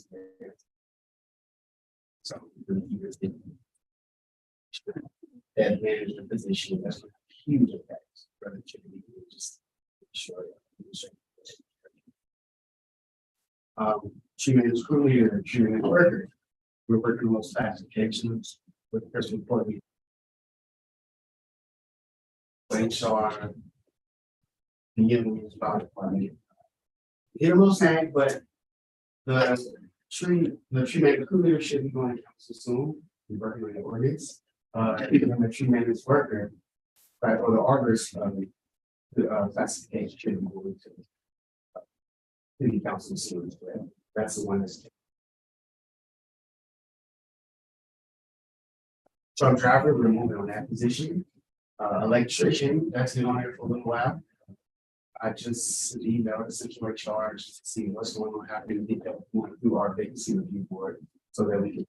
So. That management position, that's a huge impact. Just sure. Treatment is crew leader, treatment worker. We're working on those classifications with person employee. HR. The union is about department. Get a little sad, but the treatment crew leader should be going to council soon. We're working on the ordinance. Even the treatment is worker, right, or the arbors, the classification should be going to city council soon as well. That's the one that's. Truck driver, we're moving on that position. Electrician, that's been on here for a little while. I just emailed the central charge to see what's going on happening, get that through our vacancy review board so that we can.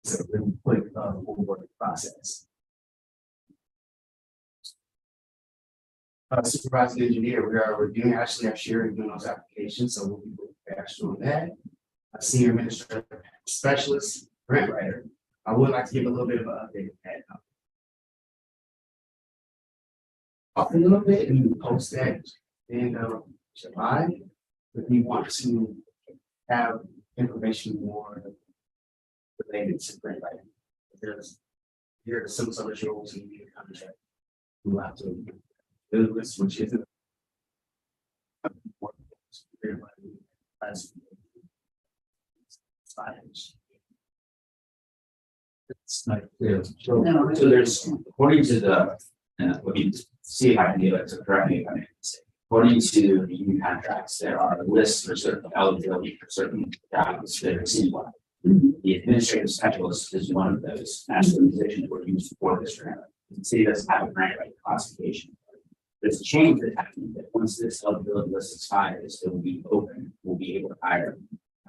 It's a really quick onboarding process. Supervising engineer, we are reviewing, actually, I'm sharing those applications, so we'll be faster on that. A senior administrative specialist, grant writer. I would like to give a little bit of an update on that. Up a little bit and we post that in July, if we want to have information more related to grant writing. Here are the civil service rules and the contract. We'll have to do this, which isn't. It's not clear. So there's, according to the, let me see if I can do it, so correct me if I'm mistaken. According to the union contracts, there are lists for certain eligibility for certain jobs that are citywide. The administrative specialist is one of those national positions we're used for this grant. The city doesn't have a grant writing classification. There's a change that happened that once this eligibility list expires, it will be open, we'll be able to hire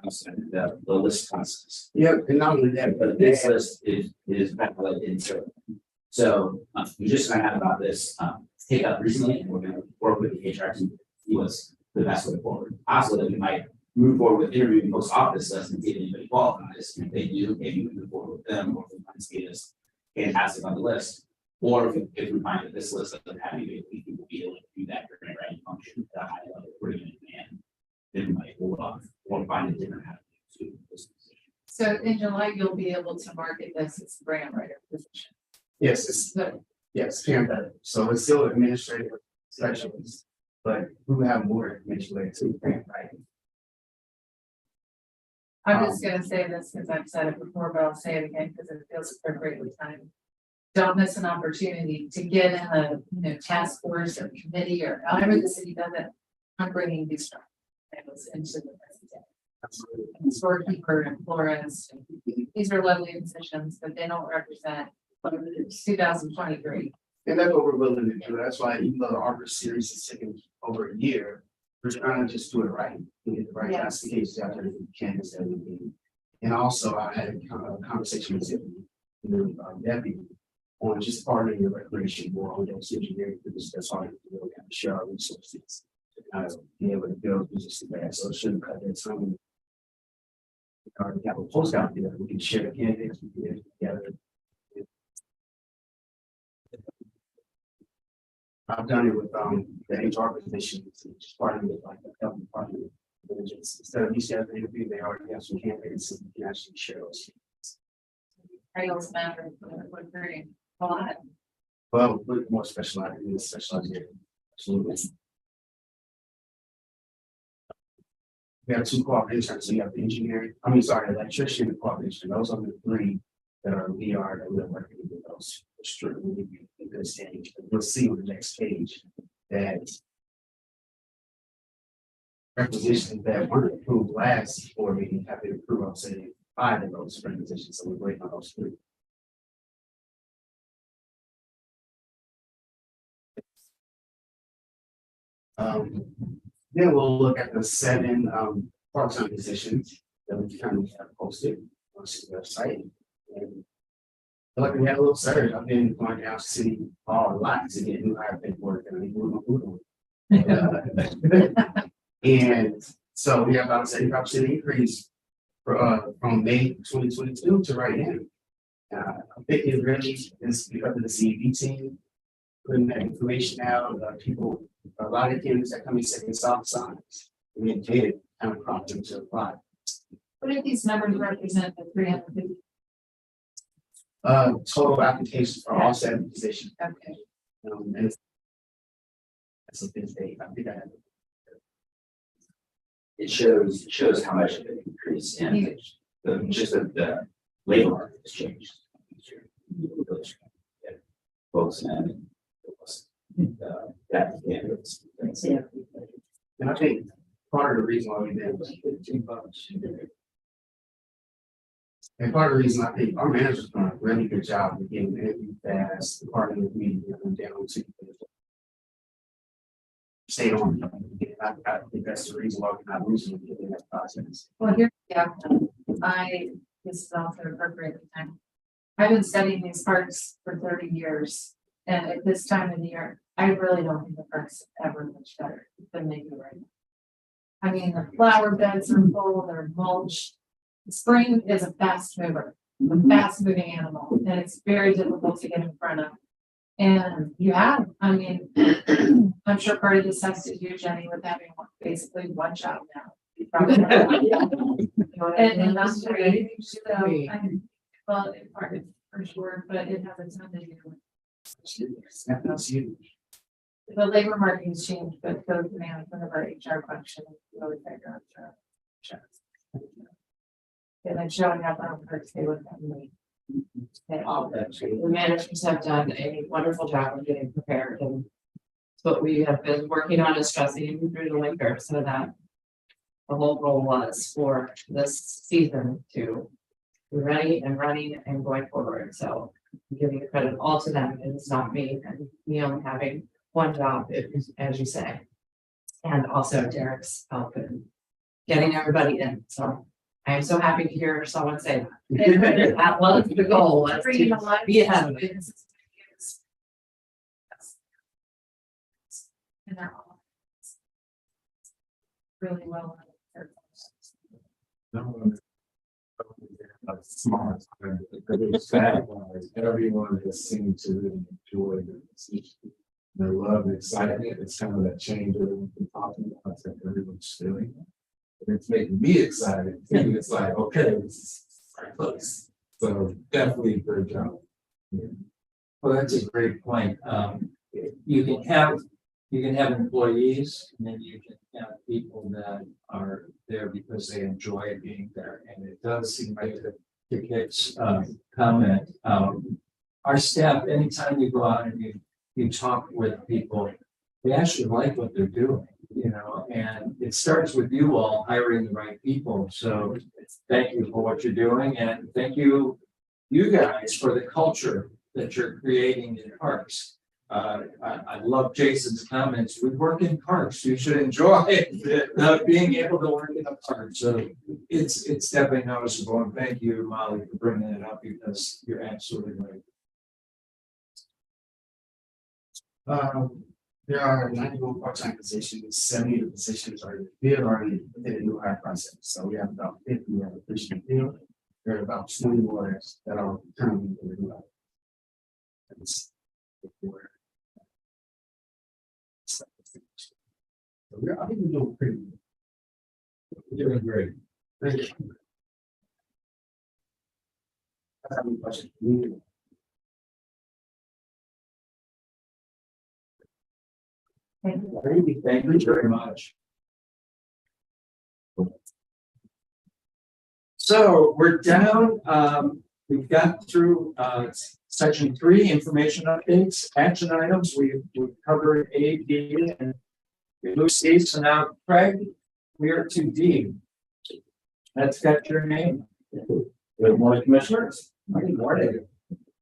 outside of the list process. Yep, and not only that, But this list is valid in certain. So we just found out about this take up recently, and we're going to work with the HR team to see what's the best way forward. Also, that we might move forward with interviewing post office lists and see if anybody qualifies. And if they do, maybe we move forward with them, or if we find somebody that's fantastic on the list. Or if we find that this list doesn't have anybody, we will be able to do that grant writing function at a high level, we're going to demand. Then we might hold off or find a different avenue to this position. So in July, you'll be able to market this as a grant writer position. yes, it's, So yes, parenthetic. So it's still administrative specialist, but we will have more information later too, grant writing. I'm just gonna say this because I've said it before, but I'll say it again because it feels appropriately timed. Don't miss an opportunity to get in a, task force or committee or however the city does it. I'm bringing these titles into the presentation. Storekeeper and florist. These are lovely positions, but they don't represent 2023. And that's what we're willing to do. That's why even though the Arbor series is taking over a year, we're trying to just do it right. We get the right classifications out there, the candidates that we need. And also I had a conversation with Debbie on just partnering the recreation board on those engineering, because that's all you really have to share our resources. To kind of be able to build business together. So it shouldn't cut their time. We already have a post out there, we can share the candidates, we can get it together. I've done it with the HR positions, just partnering with like the health department. Instead of each other interview, they already have some candidates and we can actually share those. Trails matter for very a lot. Well, we're more specialized in this specialized area. Absolutely. We have two co-op interns, so you have the engineering, electrician and co-op intern. Those are the three that are VR that we're working with those. Strictly in this stage. We'll see on the next page that requisitions that weren't approved last board meeting have been approved, I'll say 5 of those requisitions, so we're waiting on those 3. Then we'll look at the 7 part-time positions that we currently have posted on the website. And like we had a little surge. I've been going down to City Hall a lot to get new hire paperwork and I need to move on. And so we have about a 75% increase from May 2022 to right now. I think it really is because of the CEV team putting that information out. People, a lot of candidates that come in second soft signs. We get data kind of prompt them to apply. What do these numbers represent, the 350? Total applications for all 7 positions. Okay. And that's a big date. I think I have. It shows how much of an increase in the labor market has changed. Folks and that candidates. And I think part of the reason why we did was and part of the reason I think our manager's done a really good job of getting interviewed fast, partnering with me, and down to stay on. I think that's the reason why we're not losing in that process. Well, here, this is also appropriate time. I've been studying these parks for 30 years. And at this time of the year, I really don't think the parks ever much better than they do right now. I mean, the flower beds are full, they're mulched. Spring is a fast mover, a fast moving animal, and it's very difficult to get in front of. And you have, I mean, I'm sure part of this has to do, Jenny, with having basically one job now. And that's great. So, well, in part for sure, but it has a ton to do with. That's huge. The labor market has changed, but the management of our HR function is really bigger. And then showing up on perks, they would have me. The managers have done a wonderful job of getting prepared, and it's what we have been working on is stressing through the winter, so that the whole goal was for this season to be ready and running and going forward. So I'm giving the credit all to them, and it's not me, and me only having one job, as you say, and also Derek's help in getting everybody in. So I am so happy to hear someone say that. That was the goal, was to be ahead of it. And they're all really well. Smart, because it's sad, everyone has seemed to really enjoy the decision. They love the excitement, it's kind of that change that we've been talking about, that everyone's feeling. And it's making me excited, too. It's like, okay, this is our place. So definitely a great job. Yeah. Well, that's a great point. You can have employees, and then you can have people that are there because they enjoy being there. And it does seem like the kids comment. Our staff, anytime you go out and you talk with people, they actually like what they're doing, you know, and it starts with you all hiring the right people. So thank you for what you're doing, and thank you guys for the culture that you're creating in parks. I love Jason's comments. We work in parks. You should enjoy being able to work in a park. So it's definitely noticeable. And thank you, Molly, for bringing it up because you're absolutely right. There are 91 part-time positions, 70 of the positions are filled already within the new hire process. So we have about 50 that are officially filled. There are about 20 more that are currently in the new hire. So I think we're doing pretty good. You're doing great. Thank you. I have any questions? Thank you very much. So we're down, we've got through section 3, information updates, action items. We've covered A, B, and we moved C. So now, Craig, we are to D. That's got your name. Good morning, commissioners. Good morning.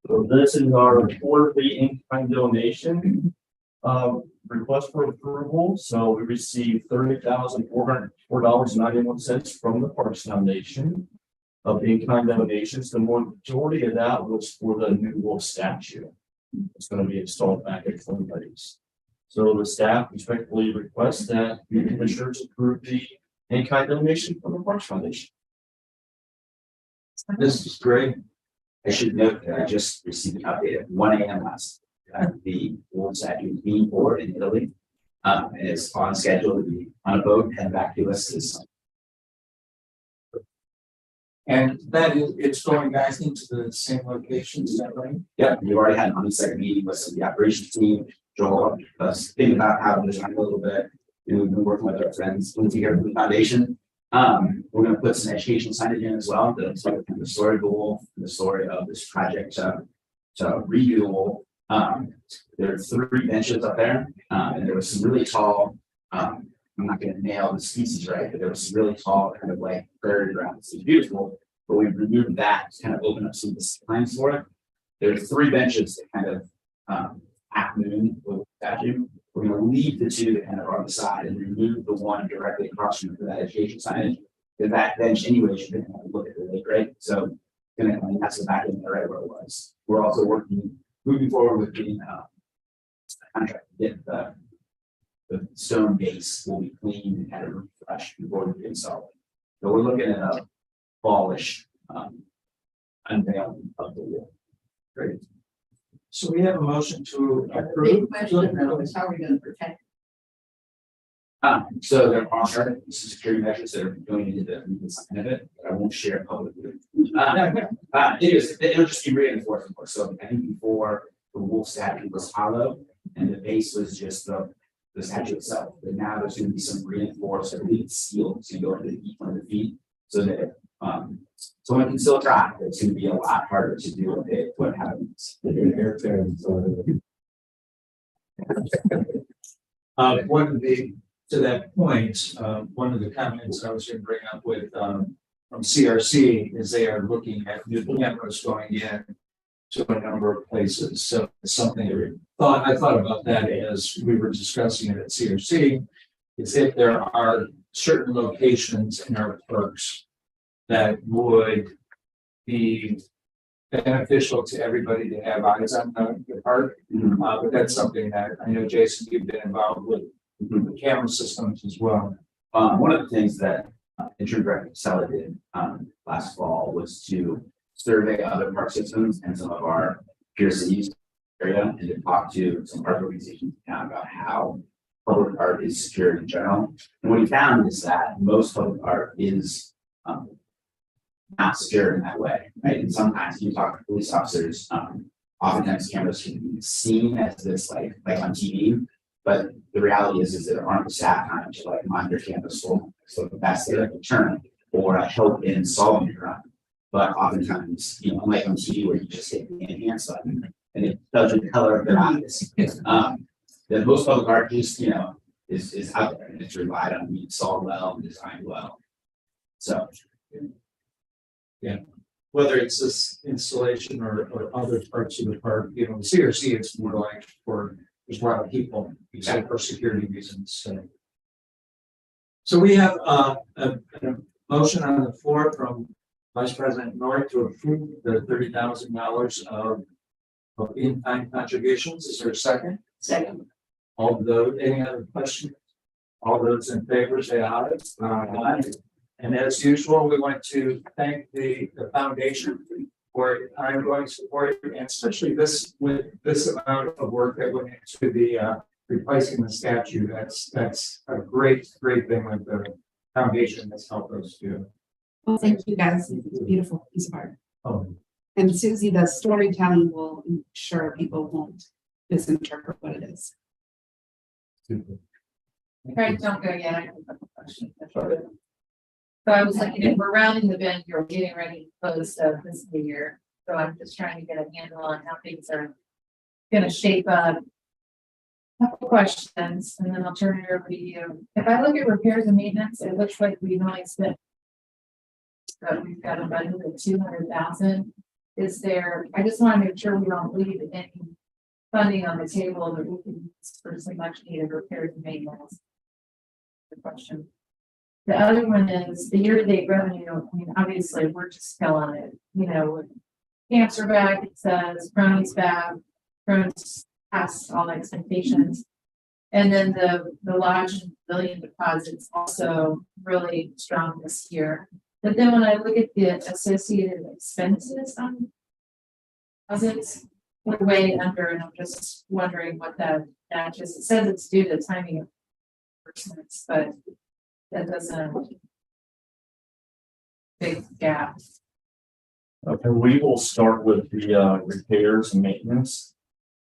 So this is our report for the in-kind donation. Request for approval. So we received $30,404.91 from the Parks Foundation of in-kind donations. The majority of that was for the new wolf statue. It's going to be installed back at Twin Lakes. So the staff respectfully request that the commissioners approve the in-kind donation from the Parks Foundation. This is great. I should note that I just received an update at 1 a.m. last. The wolf statue is being poured in Italy. And it's on schedule to be on a boat and back to us this summer. And that is, it's going back into the same location, is that right? Yeah, we already had an on-site meeting with some of the operations team, Joel, us thinking about how to design a little bit. And we've been working with our friends, Lindsay here from the foundation. We're gonna put some education signage in as well, the story of the wolf, the story of this project to redo the wolf. There are 3 benches up there, and there was some really tall, I'm not gonna nail the species right, but there was some really tall kind of like prairie ground. It's beautiful, but we removed that to kind of open up some of the lines for it. There are 3 benches that kind of half moon with the statue. We're gonna leave the 2 that kind of are on the side and remove the one directly across from it for that education signage. Because that bench anyway should kind of look at the lake, right? So that's the back end right where it was. We're also moving forward with the contract to get the stone base will be cleaned and kind of refreshed before we install it. So we're looking at a fallish unveiling of the wall. Great. So we have a motion to Big approve. question, though, is how are we gonna protect? So there are some security measures that are going into the design of it, but I won't share it publicly. It'll just be reinforced, of course. So I think before the wolf statue was hollow and the base was just the statue itself. But now there's going to be some reinforced, I believe it's steel, it's going to go into each one of the feet so that someone can still try. It's going to be a lot harder to do with it. What happens? One of the, to that point, one of the comments I was going to bring up with from CRC is they are looking at new cameras going in to a number of places. So it's something I thought about that as we were discussing it at CRC, is if there are certain locations in our parks that would be beneficial to everybody to have eyes on the park. But that's something that I know, Jason, you've been involved with the camera systems as well. One of the things that Interim Director Casella did last fall was to survey other park systems and some of our peer cities area and to talk to some park organizations about how public art is secured in general. And what he found is that most public art is not secure in that way, right? And sometimes you talk to police officers, oftentimes cameras can be seen as this like on TV, but the reality is that there aren't staff time to like monitor campus full. So that's their deterrent or help in solving the crime. But oftentimes, unlike on TV where you just hit the enhance button and it does the color of their eyes, that most public art just is out there and it's relied on being solved well and designed well. So yeah. whether it's this installation or other parts of the park, you know, the CRC, it's more like for, there's a lot of people, except for security reasons, so. So we have, a motion on the floor from Vice President North to approve the $30,000 of in-kind contributions. Is there a second? Second. All of those, any other questions? All those in favor say aye. Aye. And as usual, we want to thank the foundation for ongoing support, and especially this, with this amount of work that went into the replacing the statue. That's a great thing with the foundation that's helped us do. Well, thank you guys. It's a beautiful piece of art. Oh, And Susie, the storytelling will ensure people won't misinterpret what it is. super. Craig, don't go yet. I have a couple questions. So I was looking at, we're rounding the bend, you're getting ready to close this year. So I'm just trying to get a handle on how things are gonna shape up. Couple questions, and then I'll turn it over to you. If I look at repairs and maintenance, it looks like we've only spent. But we've got a budget of 200,000. Is there, I just want to make sure we don't leave any funding on the table that we can use for some much needed repairs and maintenance. The question. The other one is the year-to-date revenue. I mean, obviously, we're just killing it. You know, with cancer back, it says Crohn's back, Crohn's past all expectations. And then the lodge and pavilion deposits also really strong this year. But then when I look at the associated expenses on deposits, we're way under, and I'm just wondering what that just, it says it's due to timing of disbursements, but that doesn't big gap. Okay, we will start with the repairs and maintenance.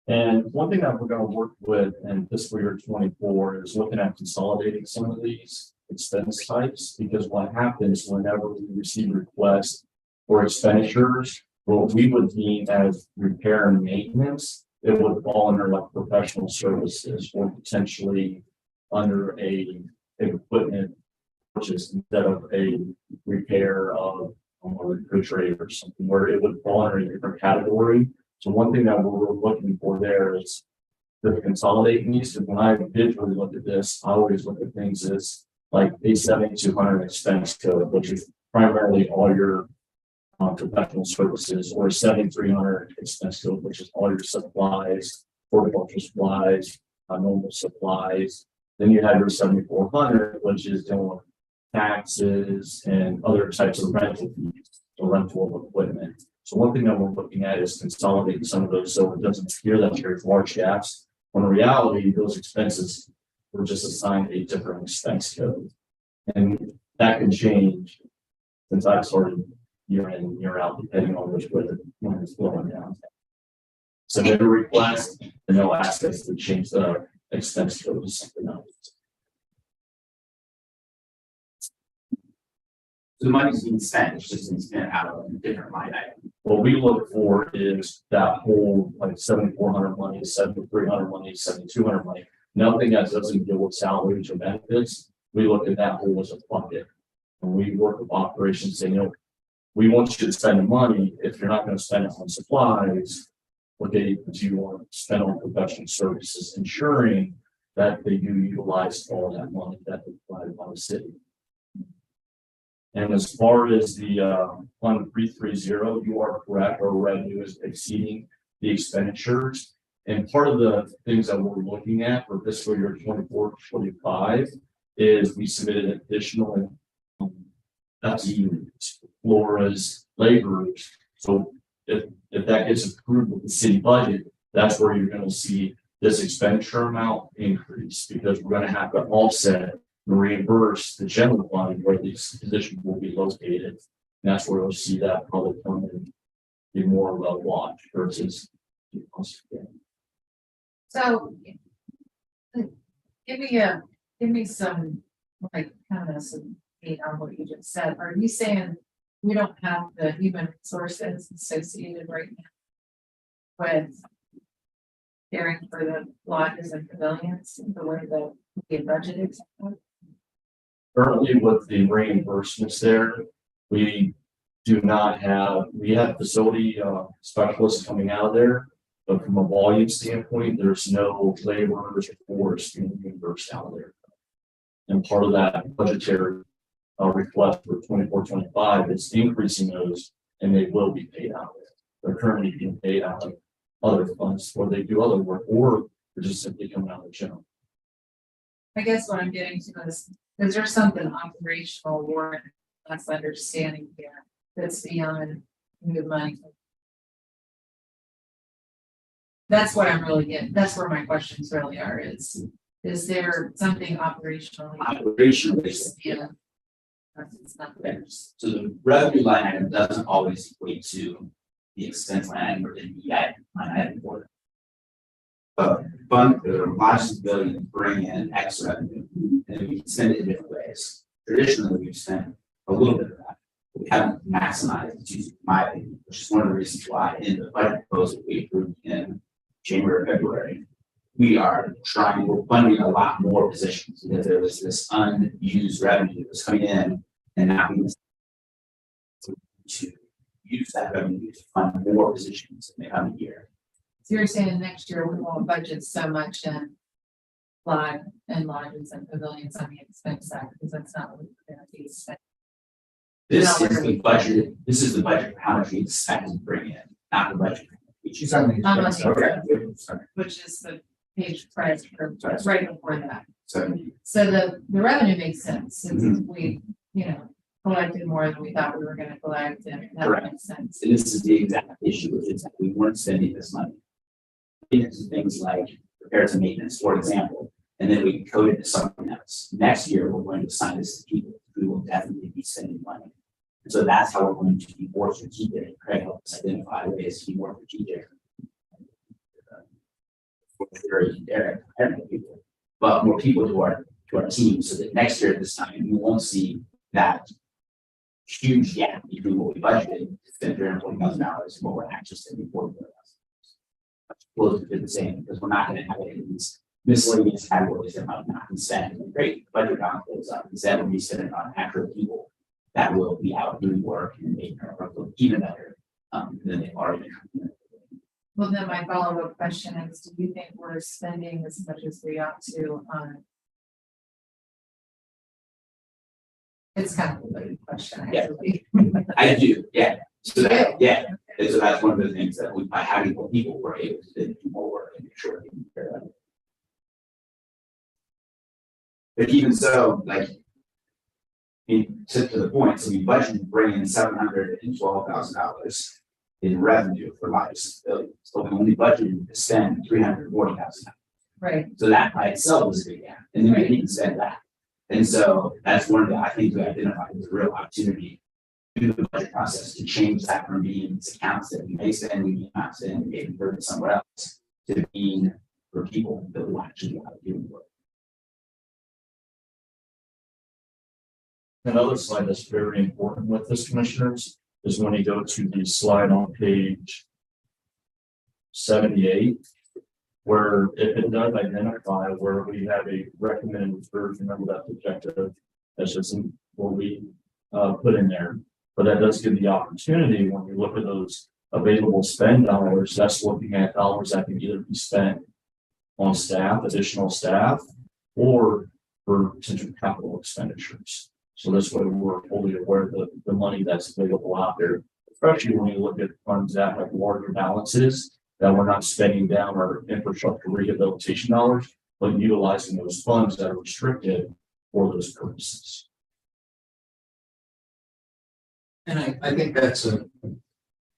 And one thing that we're gonna work with in fiscal year 24 is looking at consolidating some of these expense types, because what happens whenever we receive requests for expenditures, what we would deem as repair and maintenance, it would fall under like professional services or potentially under a equipment purchase instead of a repair of a refrigerator or something, where it would fall under a different category. So one thing that we're looking for there is the consolidating these. And when I visually look at this, I always look at things as like a 7,200 expense code, which is primarily all your professional services, or 7,300 expense code, which is all your supplies, horticultural supplies, normal supplies. Then you have your 7,400, which is dealing with taxes and other types of rental fees, or rental of equipment. So one thing that we're looking at is consolidating some of those so it doesn't appear that there's large gaps. When in reality, those expenses were just assigned a different expense code. And that can change since I've started year in and year out, depending on which way the money is flowing down. So they request and they'll ask us to change the expense code to something else. So the money's being spent, it's just being spent out of a different line item. What we look for is that whole like 7,400 money, 7,300 money, 7,200 money. Nothing that doesn't deal with salaries or benefits. We look at that whole as a bucket. And we work with operations saying, you know, we want you to spend the money. If you're not going to spend it on supplies, what do you want to spend on professional services, ensuring that they do utilize all that money that they provided by the city. And as far as the Fund 330, you are correct, our revenue is exceeding the expenditures. And part of the things that we're looking at for fiscal year 24-25 is we submitted additional FTEs, floras, laborers. So if that gets approved with the city budget, that's where you're going to see this expenditure amount increase, because we're going to have to offset and reimburse the general fund where these positions will be located. And that's where you'll see that public funding be more of a watch versus. So give me some, like, kind of some meat on what you just said. Are you saying we don't have the human resources associated right now with caring for the lodges and pavilions the way that we budgeted? Currently with the reimbursements there, we do not have, we have facility specialists coming out of there. But from a volume standpoint, there's no laborers or being reimbursed out of there. And part of that budgetary request for 24-25 is increasing those, and they will be paid out. They're currently being paid out of other funds where they do other work, or they're just simply coming out of the general. I guess what I'm getting to is there something operational or less understanding here that's beyond the money? That's what I'm really getting. That's where my questions really are is there something operationally? Operationally, Yeah. It's not there. So the revenue line item doesn't always equate to the expense line item or the line item for it. But fund the largest billion bring in X revenue, and we can spend it in different ways. Traditionally, we've spent a little bit of that. But we haven't maximized it, in my opinion, which is one of the reasons why in the budget proposal we approved in January, February, we're funding a lot more positions because there was this unused revenue that was coming in, and now we to use that revenue to fund more positions in the coming year. So you're saying next year we won't budget so much in lodges and pavilions on the expense side, because that's not what we're gonna be spending. This is the budget for how much we expect to bring in, not the budget. Which is Which is the page price or right before that. So the revenue makes sense, since we, collected more than we thought we were gonna collect, and that makes sense. And this is the exact issue, which is that we weren't spending this money. Into things like repairs and maintenance, for example, and then we code it to something else. Next year, we're going to assign this to people. We will definitely be spending money. And so that's how we're going to be more strategic. Craig helps us identify ways to be more strategic. But more people to our team, so that next year at this time, you won't see that huge gap between what we budgeted, spend $340,000, and what we're actually spending $40,000. Close to the same, because we're not going to have it in these miscellaneous categories that might not be spent. Great, the budget balance goes up. Instead, we'll be spending on actual people that will be out doing work and making our work look even better than they've already been. Well, then my follow-up question is, do you think we're spending as much as we ought to on? It's kind of a loaded question, actually. I do, yeah. So that, yeah. And so that's one of the things that we, by having more people, we're able to do more work and make sure we can care about it. But even so, like, to the point, so we budgeted bringing in $712,000 in revenue for lives, so we only budgeted to spend $340,000. Right. So that by itself was a big gap, and then we didn't spend that. And so that's one of the, I think, we identified as a real opportunity through the budget process to change that from being these accounts that we may spend, we may not spend, we may convert to somewhere else, to being for people that will actually be out doing work. Another slide that's very important with this, commissioners, is when you go to the slide on page 78, where it does identify where we have a recommended version of that objective. That's just what we put in there. But that does give the opportunity when we look at those available spend dollars, that's looking at dollars that can either be spent on staff, additional staff, or for potential capital expenditures. So this way we're fully aware of the money that's available out there, especially when you look at funds that have larger balances, that we're not spending down our infrastructure rehabilitation dollars, but utilizing those funds that are restricted for those purposes. And I think that's a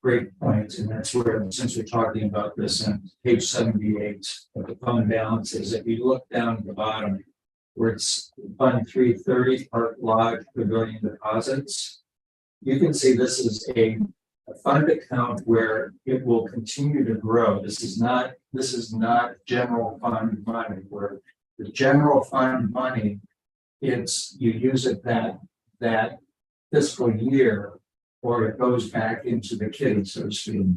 great point, and that's where, since we're talking about this on page 78 of the fund balances, if you look down at the bottom where it's fund 330 Park Lodge Pavilion deposits, you can see this is a fund account where it will continue to grow. This is not general fund money, where the general fund money, it's you use it that fiscal year, or it goes back into the kitty, so to speak.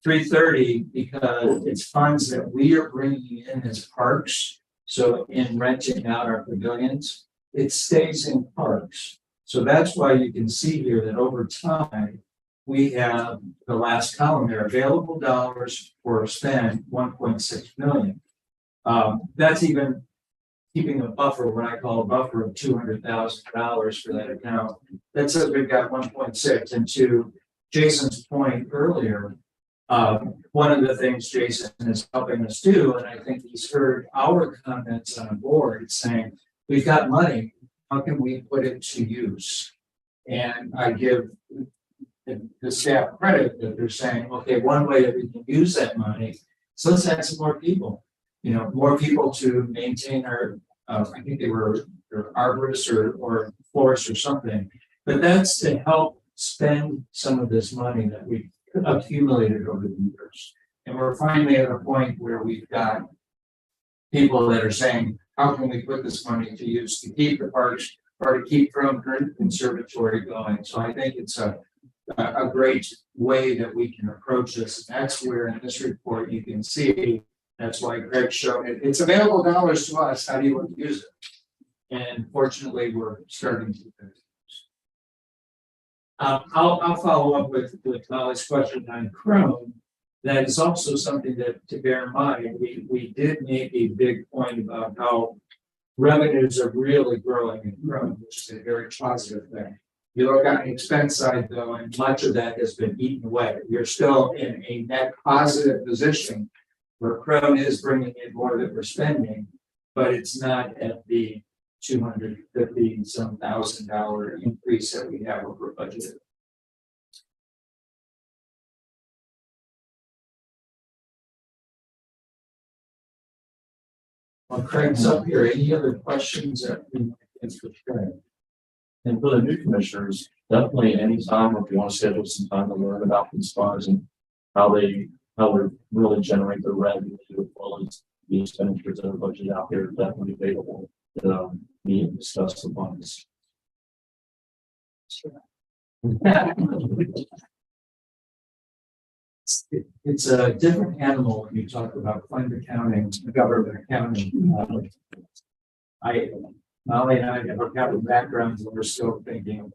330, because it's funds that we are bringing in as parks. So in renting out our pavilions, it stays in parks. So that's why you can see here that over time, we have the last column there, available dollars for spend 1.6 million. That's even keeping a buffer, what I call a buffer of $200,000 for that account. That says we've got 1.6. And to Jason's point earlier, one of the things Jason is helping us do, and I think he's heard our comments on board saying, we've got money, how can we put it to use? And I give the staff credit that they're saying, okay, one way that we can use that money, so let's add some more people. You know, more people to maintain our, I think they were arborists or florists or something. But that's to help spend some of this money that we accumulated over the years. And we're finally at a point where we've got people that are saying, how can we put this money to use to keep the parks or to keep Chrome Creek Conservatory going? So I think it's a great way that we can approach this. That's where in this report you can see, that's why Greg showed it. It's available dollars to us. How do you want to use it? And fortunately, we're starting to. I'll follow up with Molly's question on Chrome. That is also something that to bear in mind. We did make a big point about how revenues are really growing in Chrome, which is a very positive thing. You look on the expense side though, and much of that has been eaten away. We're still in a net positive position where Chrome is bringing in more that we're spending, but it's not at the $250,000 increase that we have over budgeted. Well, Craig's up here. Any other questions that we might answer for Craig? And for the new commissioners, definitely anytime if you want to schedule some time to learn about these funds and how they really generate the revenue as well as the expenditures that are budgeted out there, definitely available to meet and discuss the funds. It's a different animal when you talk about fund accounting, government accounting. Molly and I have a couple of backgrounds and we're still thinking,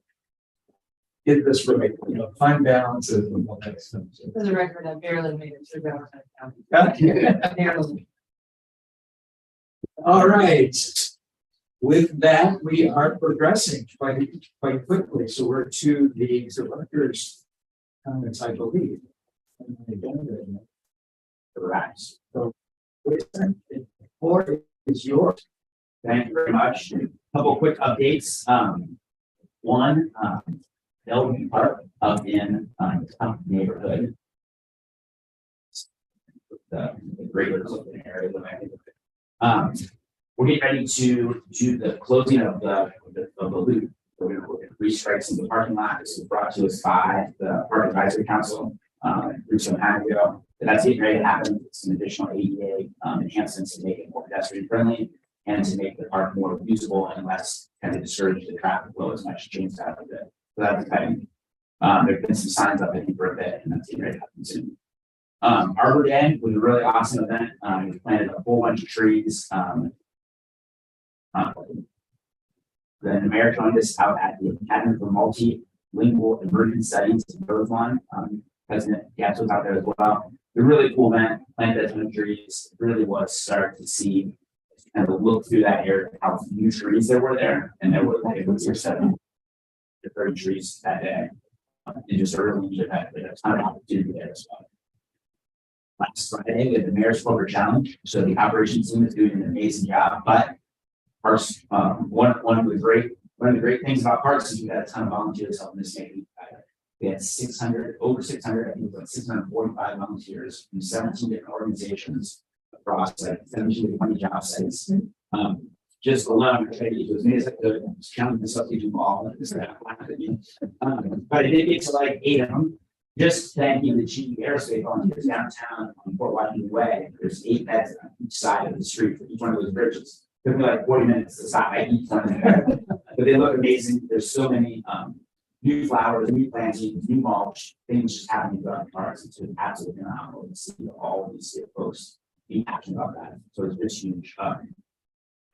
get this right, you know, fund balances and all that stuff. For the record, I barely made it through government. Barely. All right. With that, we are progressing quite quickly. So we're to the director's comments, I believe. Correct. So, the floor is yours. Thank you very much. A couple quick updates. One, Bellevue Park up in the neighborhood. The greater open area. We're getting ready to do the closing of the loop. We're going to restrike some of the parking lot. This was brought to us by the Park Advisory Council through some time ago. But that's getting ready to happen. Some additional ADA enhancements to make it more pedestrian friendly and to make the park more usable and less kind of discourage the traffic flow as much changed out of it. So that's exciting. There've been some signs up, I think, for a bit, and that's getting ready to happen soon. Arbor Day was a really awesome event. We planted a whole bunch of trees. The mayor joined us out at the Academy for Multilingual Emergent Studies in Roseland. President Gatz was out there as well. A really cool event, planted a ton of trees. It really was start to see kind of look through that area, how few trees there were there. And there were like 7 to 30 trees that day. And just a really neat event, but a ton of opportunity there as well. Last Friday, we had the Mayor's Clover Challenge. So the operations team is doing an amazing job. But Parks, one of the great things about Parks is we had a ton of volunteers helping us make it better. We had over 600, I think it was like 645 volunteers from 17 different organizations across like 17 to 20 job sites. Just alone, I tried to do as many as I could, counting myself to do all of this. But I did get to like 8 of them. Just thanking the GE Aerospace volunteers downtown on Fort Washington Way. There's 8 beds on each side of the street for each one of those bridges. It took me like 40 minutes to stop by each one of them. But they look amazing. There's so many new flowers, new plantings, new mulch, things just happening throughout the parks. It's just absolutely phenomenal to see all of these folks be passionate about that. So it's just huge.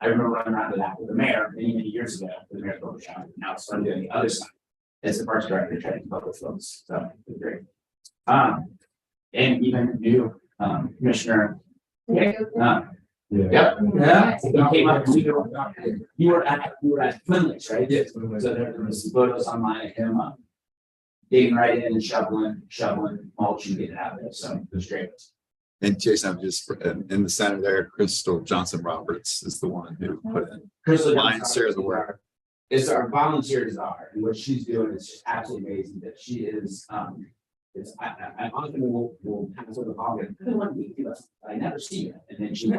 I remember running around to that with the mayor many years ago, with the mayor's public shop, now it's starting doing the other side. As the parks director, trying to public folks, so it's great. And even new, commissioner. Yeah. Yep. Yeah. He came up, you were at Finley's, right? Yes. So there was some photos online of him, digging right in and shoveling mulch and getting it out there, so it was great. And Jason, I'm just in the center there, Crystal Johnson Roberts is the one who put in. Crystal Lion's share of the work. Is our volunteer czar, and what she's doing is just absolutely amazing, that she is, I often will pass over the hall, and I don't want to meet you, I never see her, and then she's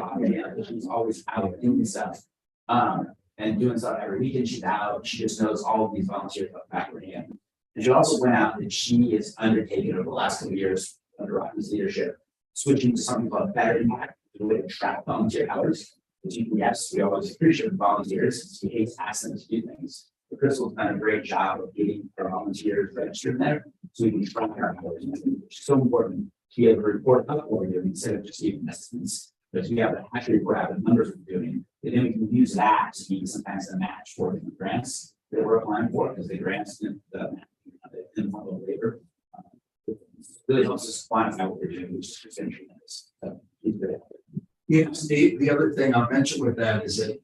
always out doing stuff. And doing stuff every weekend, she's out, she just knows all of these volunteers back of her hand. And she also went out and she is undertaken over the last couple of years under Rocky's leadership, switching to something called Better Impact, the way to track volunteer hours. Yes, we always appreciate volunteers, we hate to ask them to do things. But Crystal's done a great job of getting our volunteers registered there, so we can track our hours. It's so important to be able to report out what we're doing instead of just giving estimates. But we have to actually report out the numbers we're doing, and then we can use that to be sometimes a match for the grants that we're applying for, because the grants and the informal labor really helps us quantify what we're doing, which is essentially this. So he's good at it. Yes, the other thing I'll mention with that is that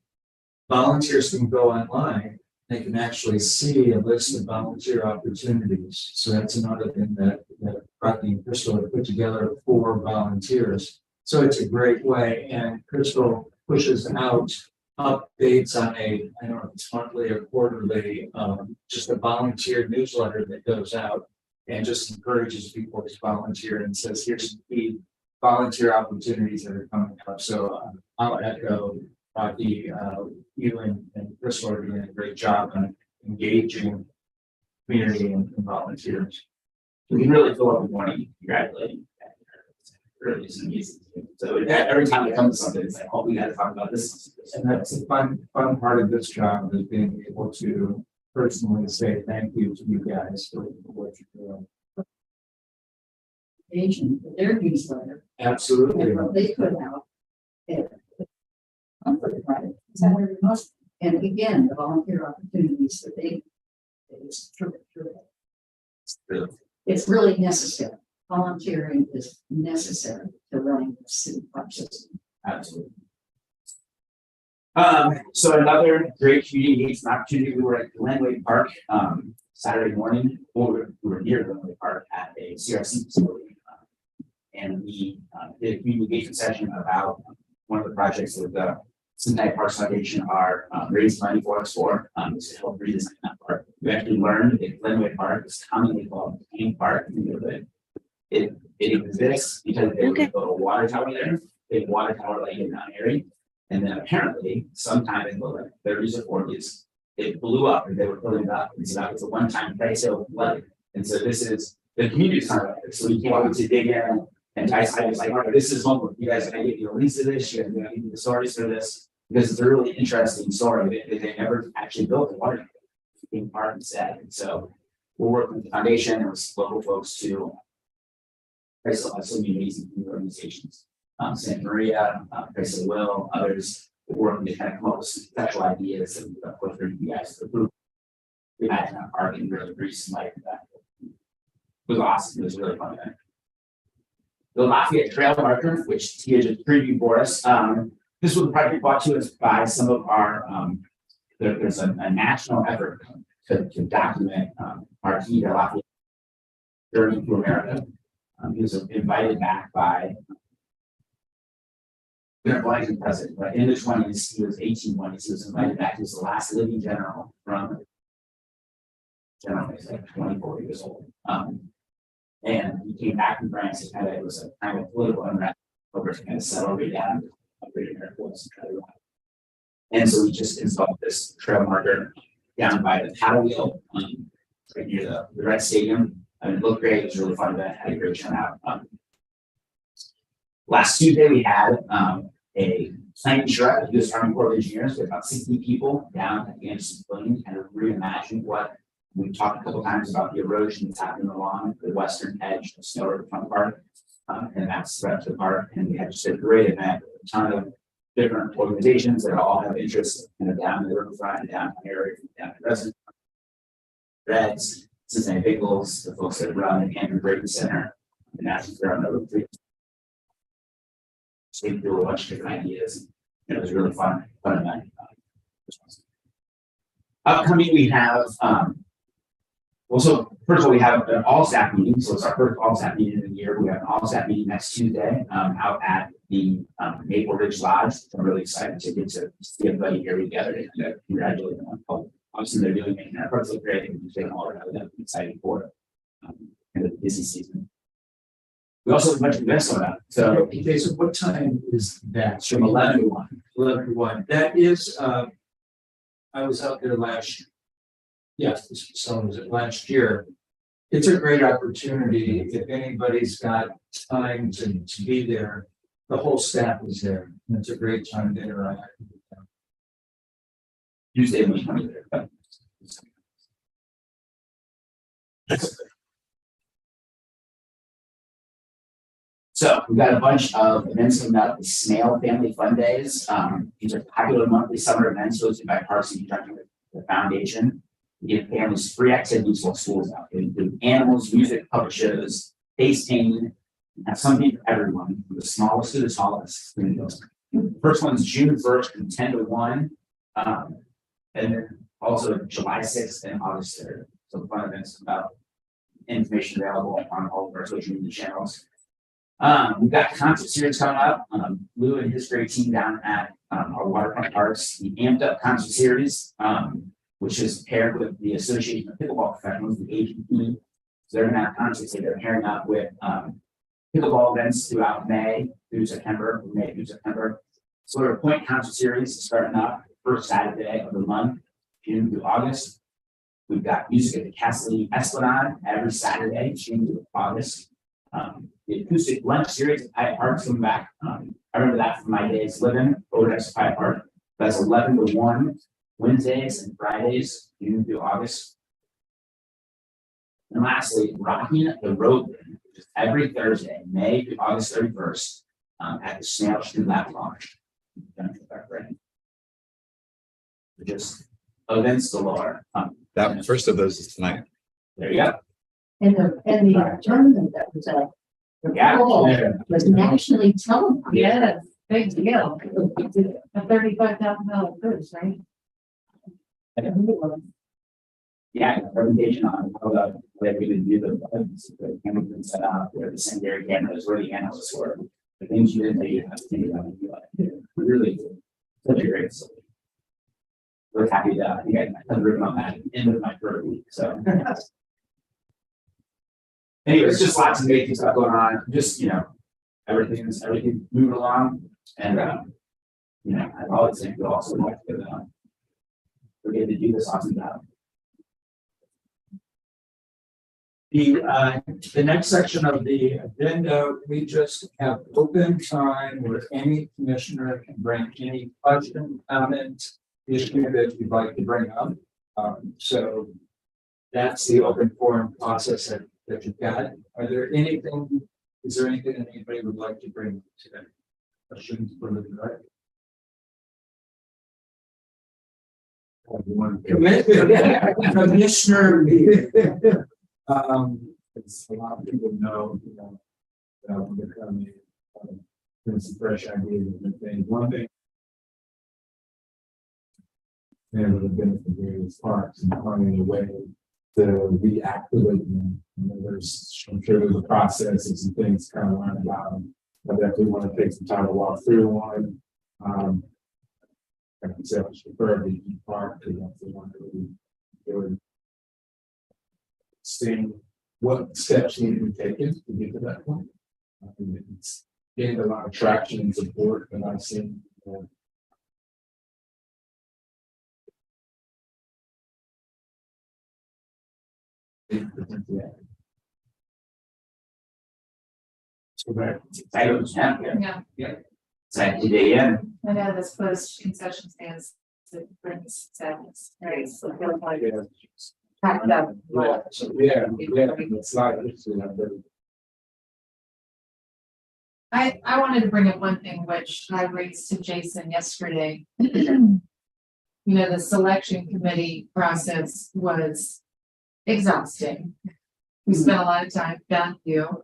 volunteers can go online, they can actually see a list of volunteer opportunities. So that's another thing that Rocky and Crystal have put together for volunteers. So it's a great way, and Crystal pushes out updates on I don't know if it's monthly or quarterly, just a volunteer newsletter that goes out and just encourages people to volunteer and says, here's some key volunteer opportunities that are coming up. So I'll echo Rocky, you and Crystal are doing a great job on engaging community and volunteers. We can really fill up the morning congratulating. Really is amazing. So every time it comes to something, it's like, oh, we gotta talk about this. And that's the fun part of this job, is being able to personally say thank you to you guys for what you're doing. Asian, their newsletter, Absolutely. and what they put out. And again, the volunteer opportunities that it's terrific. It's really necessary. Volunteering is necessary to running the city park system. Absolutely. So another great community engagement opportunity, we were at Glenway Park, Saturday morning, or we were near Glenway Park at a CRC facility. And we did a community engagement session about one of the projects that the Cincinnati Parks Foundation are raising money for us for, is to help redesign that park. We actually learned that Glenway Park is commonly called King Park in the neighborhood. It exists because they built a water tower there, a water tower like in Mount Airy. And then apparently sometime in the 30s or 40s, it blew up and they were filling it up. And so that was a one-time price of flooding. And so this is the community kind of, so we came up to dig in, and Tyson was like, all right, this is homework. You guys are gonna get the links to this, you guys are gonna give me the stories for this, because it's a really interesting story. They never actually built the water tower in part instead. And so we're working with the foundation and with local folks to raise so many amazing organizations. Santa Maria, Grace of Will, others working to kind of come up with some conceptual ideas and of course bring you guys to approve. We had a park and really breathe some life into that. It was awesome. It was really fun event. The Lafayette Trail Marker, which Tia just previewed for us. This was a project brought to us by some of our there's a national effort to document Marquis de Lafayette journey through America. He was invited back by president, but in the 20s, he was 1820s. He was invited back. He was the last living general from general, he's like 24 years old. And he came back from France and it was a kind of political unrest over to kind of settle right down up right in airports. And so we just installed this trail marker down by the paddle wheel, right near the Red Stadium. I mean, it looked great. It was really fun event. Had a great turnout. Last Tuesday, we had a planning shred of the U.S. Army Corps of Engineers with about 60 people down at the Anderson Pavilion, kind of reimagine what we've talked a couple times about the erosion that's happening along the western edge of Snow River Fun Park, and that's throughout the park. And we had just a great event with a ton of different organizations that all have interest in the down in the riverfront and downtown area, down in resident. Reds, Cincinnati Bengals, the folks that run the Andrew Brady Center, the National Fair on number 3. So we do a bunch of different ideas. And it was really fun event. Upcoming, we have, also, first of all, we have an all staff meeting. So it's our first all staff meeting of the year. We have an all staff meeting next Tuesday, out at the Maple Ridge Lodge. I'm really excited to get to see everybody here together and congratulate them on. Obviously, they're doing making our parts look great. And we're all around them excited for it. In the busy season. We also have a bunch of events going on. So Okay, so what time is that? it's from 11 to 1. 11 to 1. That is, I was out there last. Yes, so was it last year? It's a great opportunity if anybody's got time to be there. The whole staff is there. And it's a great time to interact with them. Tuesday, May 23rd. So we've got a bunch of events coming up, the Snail Family Fun Days. These are popular monthly summer events hosted by Parks in conjunction with the foundation. We give families free activities while school's out. They include animals, music, puppet shows, face painting, and have something for everyone, from the smallest to the tallest. First one's June 1st from 10 to 1. And then also July 6th and August 3rd. So fun events about information available on all of our social media channels. We've got concert series coming up. Lou and his great team down at our waterfront parks, the Amped Up concert series, which is paired with the Association of Pickleball Professionals, the APP. So they're gonna have concerts that they're pairing up with pickleball events throughout May through September. So our Point concert series is starting up first Saturday of the month, June through August. We've got music at the Castellini Esplanade every Saturday, June through August. The acoustic lunch series at Pike Park's coming back. I remember that from my days living over next to Pike Park. That's 11 to 1, Wednesdays and Fridays, June through August. And lastly, Rocking the Road, which is every Thursday, May through August 31st, at the Snail Street Lab Launch. Just events galore. That first of those is tonight. There you go. And the tournament that was Yeah. was nationally televised. Yes, big deal. A $35,000 cruise, right? Yeah, presentation on how the way we would do the camera been set up, where the secondary cameras, where the analysts were, the things you didn't know you have to think about. Really, such a great story. We're happy that I think I written on that at the end of my third week. So, anyways, just lots of amazing stuff going on. Just everything's moving along, and I always think we also like to we're getting to do this awesome job. The next section of the agenda, we just have open time where any commissioner can bring any question, comment, issue that you'd like to bring up. So that's the open forum process that you've got. Is there anything that anybody would like to bring today? Questions for the director? Commissioner. It's a lot of people know, when they're coming, there's some fresh ideas and things. One thing. There would have been for various parks and finding a way to reactivate them. I'm sure there's a process and some things kind of learn about them. I definitely want to take some time to walk through one. I can say I prefer the park because that's the one that really seeing what steps need to be taken to get to that point. It's gained a lot of traction and support that I've seen. So we're excited to have here. Yeah. Excited to dig in. I know this post concession stands to bring sadness, right? So feel like packed up. So, yeah, it's like, I wanted to bring up one thing which I raised to Jason yesterday. You know, the selection committee process was exhausting. We spent a lot of time down you.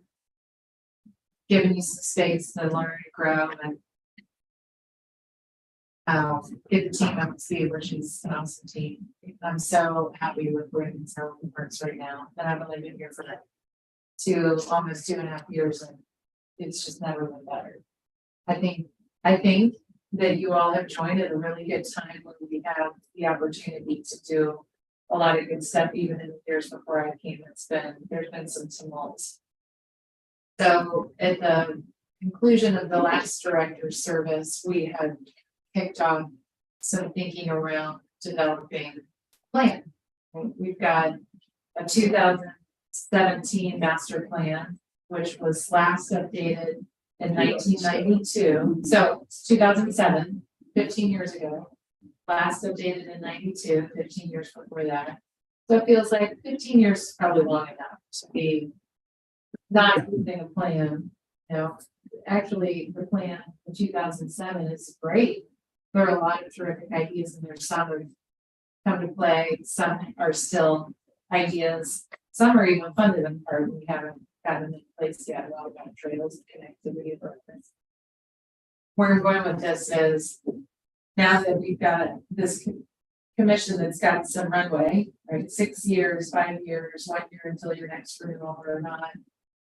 Giving you some space to learn and grow and get the team up to speed, which is an awesome team. I'm so happy with Brittany's how it works right now. And I've only been here for almost 2.5 years and it's just never been better. I think that you all have joined at a really good time when we have the opportunity to do a lot of good stuff, even in the years before I came. There's been some tumults. So at the conclusion of the last director's service, we had kicked off some thinking around developing a plan. We've got a 2017 master plan, which was last updated in 1992. So it's 2007, 15 years ago. Last updated in 92, 15 years before that. So it feels like 15 years is probably long enough to be not using a plan. You know, actually the plan in 2007 is great. There are a lot of terrific ideas in there. Some have come to play, some are still ideas, some are even funded in part. We haven't gotten in place yet. A lot about trails and connectivity improvements. Where I'm going with this is now that we've got this commission that's got some runway, right? 6 years, 5 years, 1 year until your next renewal or not.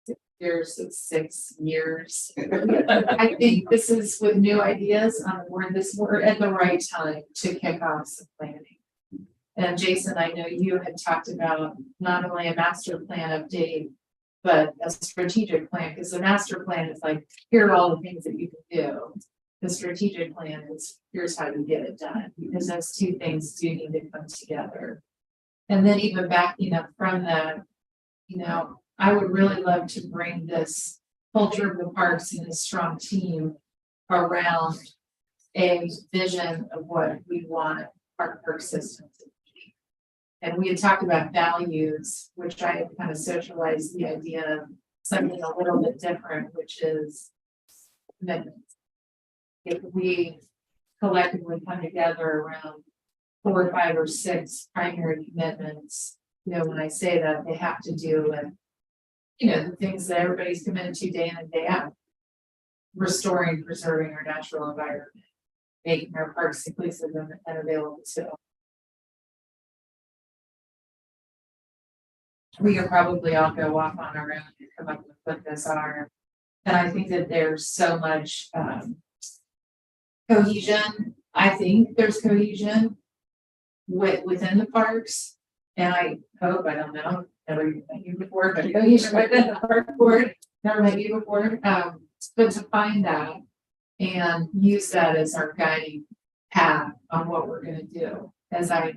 6 years, it's 6 years. I think this is with new ideas on board. We're at the right time to kick off some planning. And Jason, I know you had talked about not only a master plan update, but a strategic plan, because the master plan is like, here are all the things that you can do. The strategic plan is, here's how you get it done, because those two things do need to come together. And then even backing up from that, you know, I would really love to bring this culture of the parks and a strong team around a vision of what we want our park system to be. And we had talked about values, which I had kind of socialized the idea of something a little bit different, which is commitment. If we collectively come together around 4 or 5 or 6 primary commitments, you know, when I say that, they have to do with, you know, the things that everybody's committed to day in and day out. Restoring, preserving our natural environment, making our parks inclusive and available to all. We could probably all go off on our own and come up with what those are. And I think that there's so much cohesion. I think there's cohesion within the parks. And I hope, I don't know, never met you before, but cohesion within the park board, never met you before. But to find that and use that as our guiding path on what we're gonna do. As I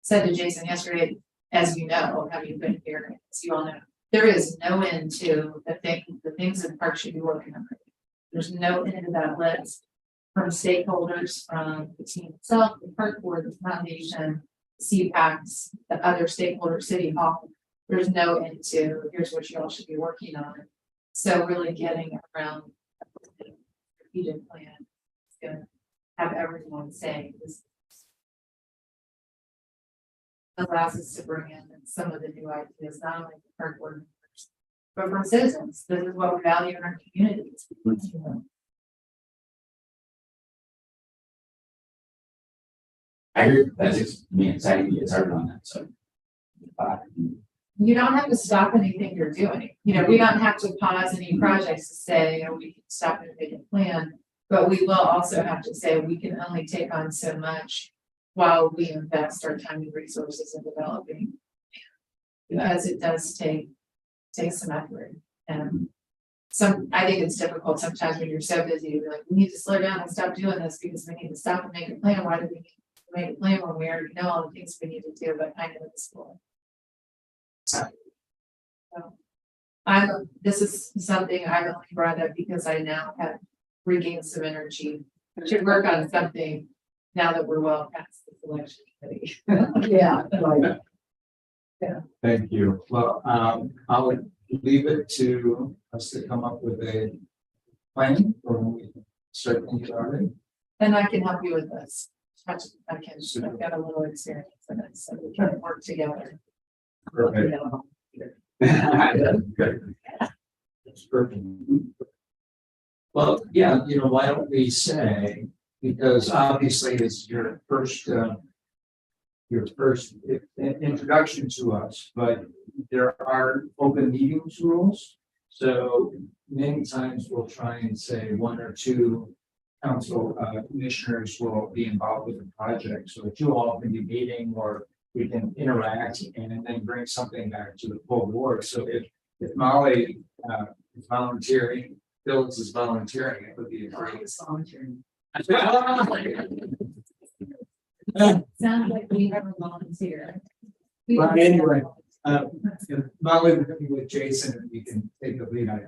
said to Jason yesterday, as you know, having been here, as you all know, there is no end to the things that the park should be working on. There's no end to that list from stakeholders, from the team itself, the park board, the foundation, CPACs, the other stakeholders, City Hall. There's no end to here's what you all should be working on. So really getting around a strategic plan is gonna have everyone saying this allows us to bring in some of the new ideas, not only the park board members, but from citizens. This is what we value in our communities. I agree. That's just me exciting to get started on that. So You don't have to stop anything you're doing. You know, we don't have to pause any projects to say, oh, we can stop and make a plan, but we will also have to say we can only take on so much while we invest our time and resources in developing. Because it does take some effort. And I think it's difficult sometimes when you're so busy, you're like, we need to slow down and stop doing this because we need to stop and make a plan. Why do we need to make a plan when we already know all the things we need to do, but I know it's cool. So this is something I only brought up because I now have regained some energy to work on something now that we're well past the selection committee. Yeah. Thank you. Well, I'll leave it to us to come up with a planning or when we start thinking about it? And I can help you with this. I've got a little experience in it, so we can work together. Perfect. That's perfect. Well, yeah, why don't we say, because obviously it's your first introduction to us, but there are open meetings rules. So many times we'll try and say one or two council commissioners will be involved with the project, so that you all can be meeting or we can interact and then bring something back to the full board. So if Molly is volunteering, Phyllis is volunteering, it would be a great. Volunteering. Sounds like we have a volunteer. But anyway, Molly, we're going with Jason, and we can take the lead on it.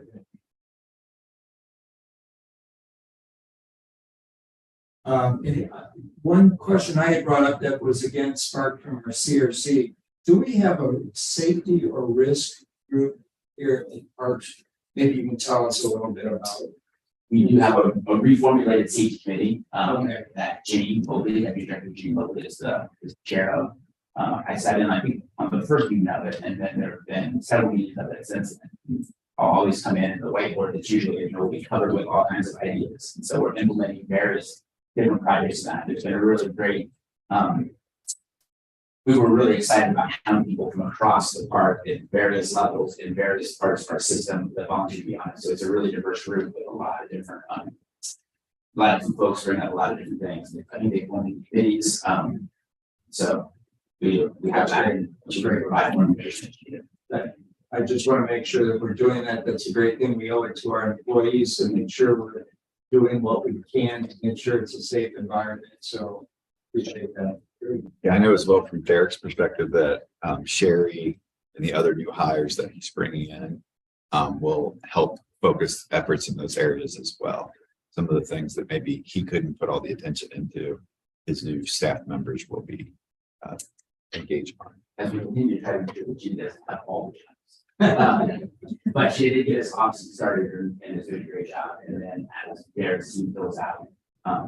One question I had brought up that was again sparked from our CRC. Do we have a safety or risk group here at Parks? Maybe you can tell us a little bit about it. We do have a reformulated safety committee, Okay. that Jane Mobley, that Director Jane Mobley is the chair of. I sat in, I think, on the first meeting of it, and then there have been several meetings of it since then. I'll always come in the whiteboard that's usually, will be covered with all kinds of ideas. And so we're implementing various different projects now. There's been a really great, we were really excited about how many people from across the park at various levels in various parts of our system that volunteer to be on it. So it's a really diverse group with a lot of different, folks bring up a lot of different things. I think they form committees. So we have that and we can provide more information. I just want to make sure that we're doing that. That's a great thing. We owe it to our employees and make sure we're doing what we can to ensure it's a safe environment. So appreciate that. Yeah, I know as well from Derek's perspective that Sherry and the other new hires that he's bringing in will help focus efforts in those areas as well. Some of the things that maybe he couldn't put all the attention into, his new staff members will be engaged on. As we continue to try to do what she does at all times. But she did get us obviously started and is doing a great job. And then as their team fills out,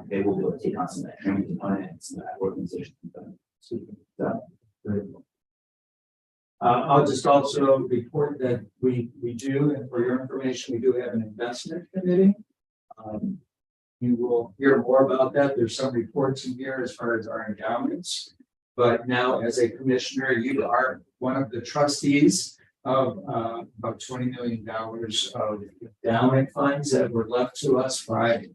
they will be able to take on some of that training component and some of that organization component. So, Very cool. I'll just also report that we do, and for your information, we do have an investment committee. You will hear more about that. There's some reports in here as far as our endowments. But now as a commissioner, you are one of the trustees of about $20 million of endowment funds that were left to us by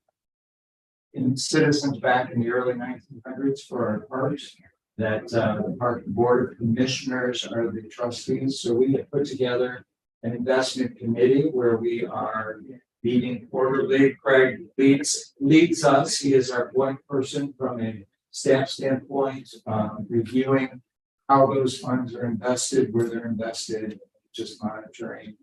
citizens back in the early 1900s for our parks. That the park board of commissioners are the trustees. So we have put together an investment committee where we are meeting quarterly. Craig leads us. He is our point person from a staff standpoint, reviewing how those funds are invested, where they're invested, just monitoring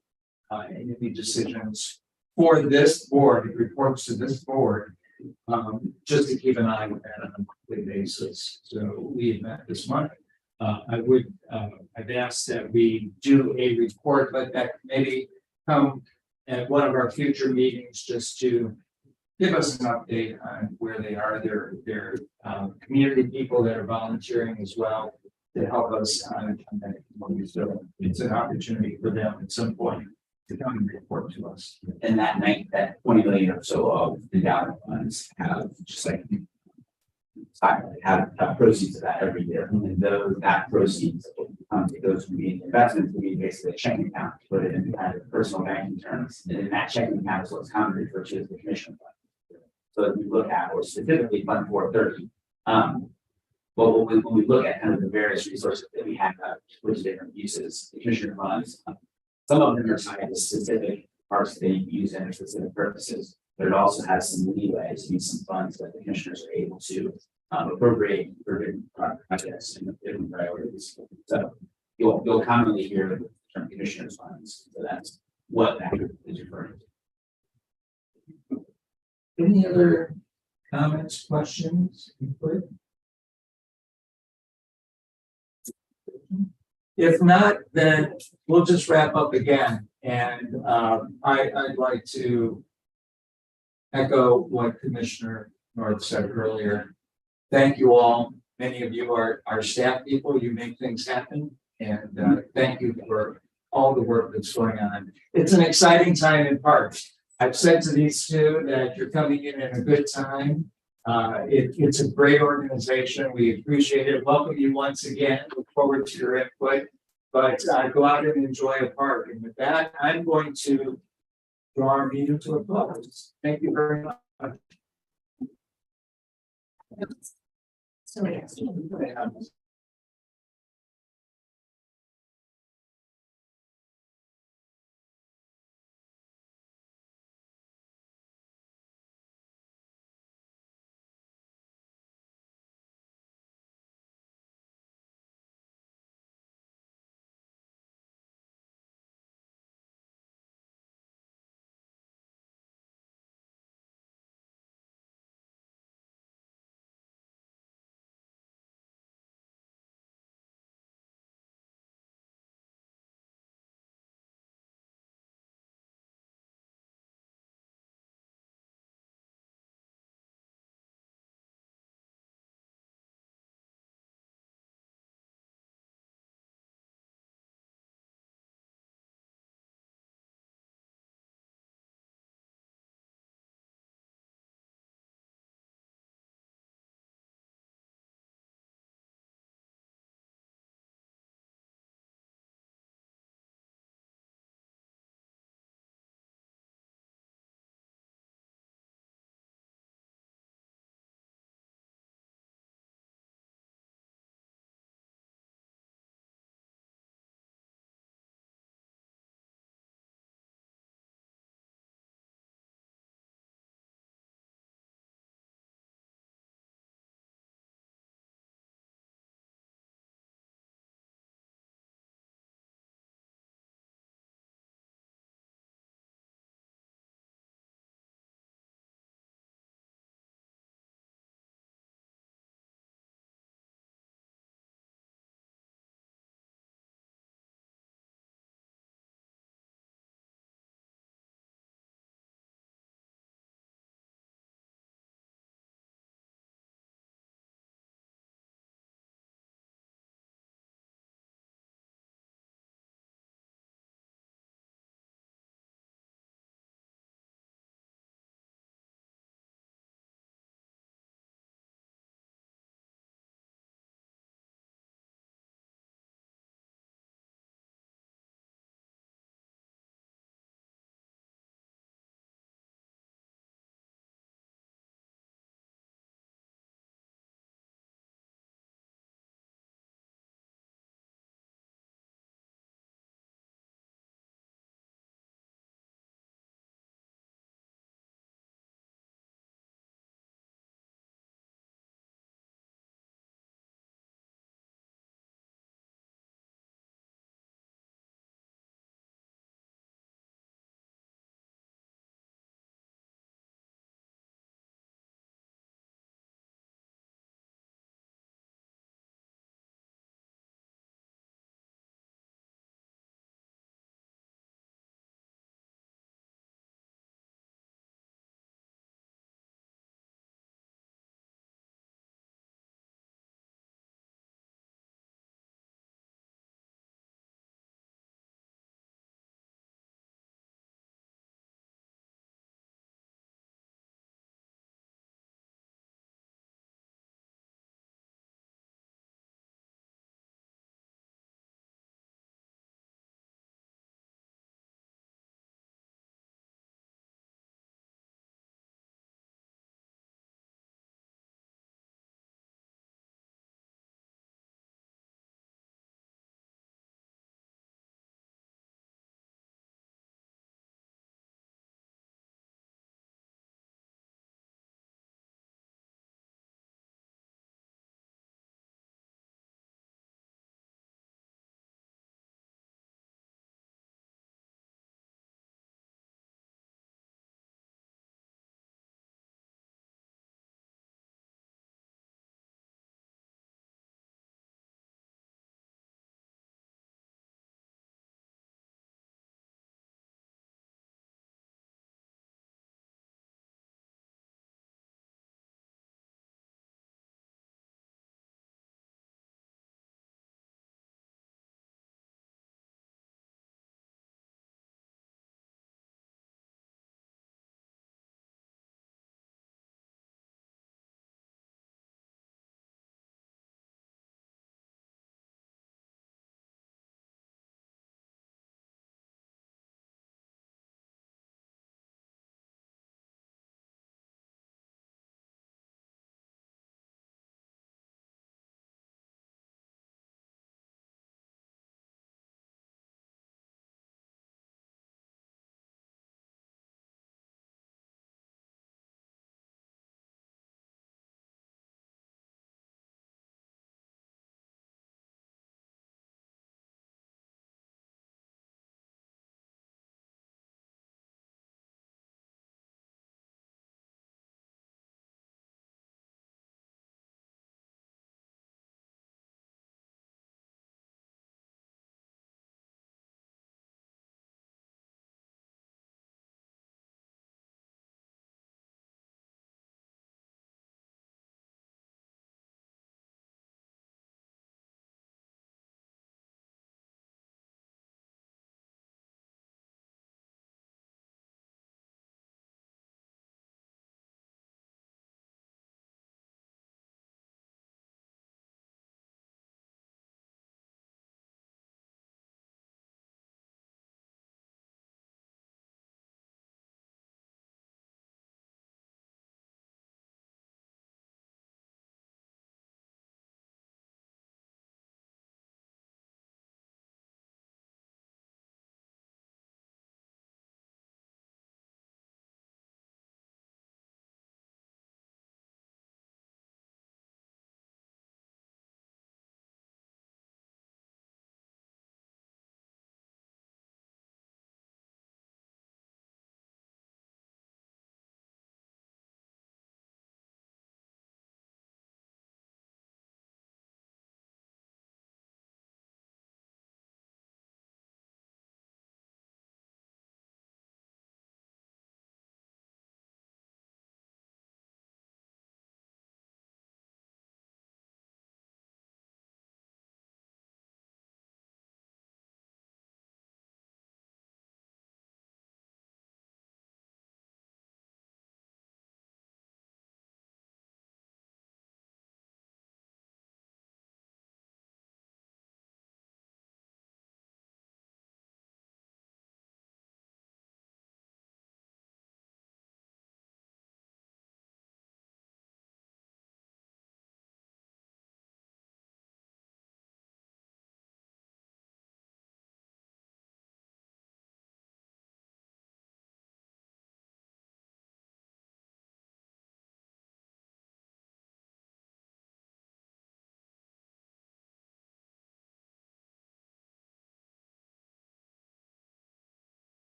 any decisions for this board. It reports to this board, just to keep an eye on that on a monthly basis. So we met this month. I've asked that we do a report, let that committee come at one of our future meetings just to give us an update on where they are. They're community people that are volunteering as well to help us on that. So it's an opportunity for them at some point to come and report to us. and that 20 million or so of endowment funds have just like have proceeds of that every year. And that proceeds it goes from being investments to being basically a checking account, put it in kind of personal banking terms. And in that checking account is what's commonly referred to as the commission fund. So if we look at, or specifically Fund 430, well, when we look at kind of the various resources that we have for different uses, the commissioner funds, some of them are tied to specific parts that they use in specific purposes, but it also has some leeway to use some funds that the commissioners are able to appropriate for different projects and different priorities. So you'll commonly hear the term commissioners funds. So that's what that is referring to. Any other comments, questions, input? If not, then we'll just wrap up again. And I'd like to echo what Commissioner North said earlier. Thank you all. Many of you are staff people. You make things happen. And thank you for all the work that's going on. It's an exciting time in parks. I've said to these two that you're coming in at a good time. It's a great organization. We appreciate it. Welcome you once again. Look forward to your input. But go out and enjoy a park. And with that, I'm going to draw our meeting to a close. Thank you very much. So,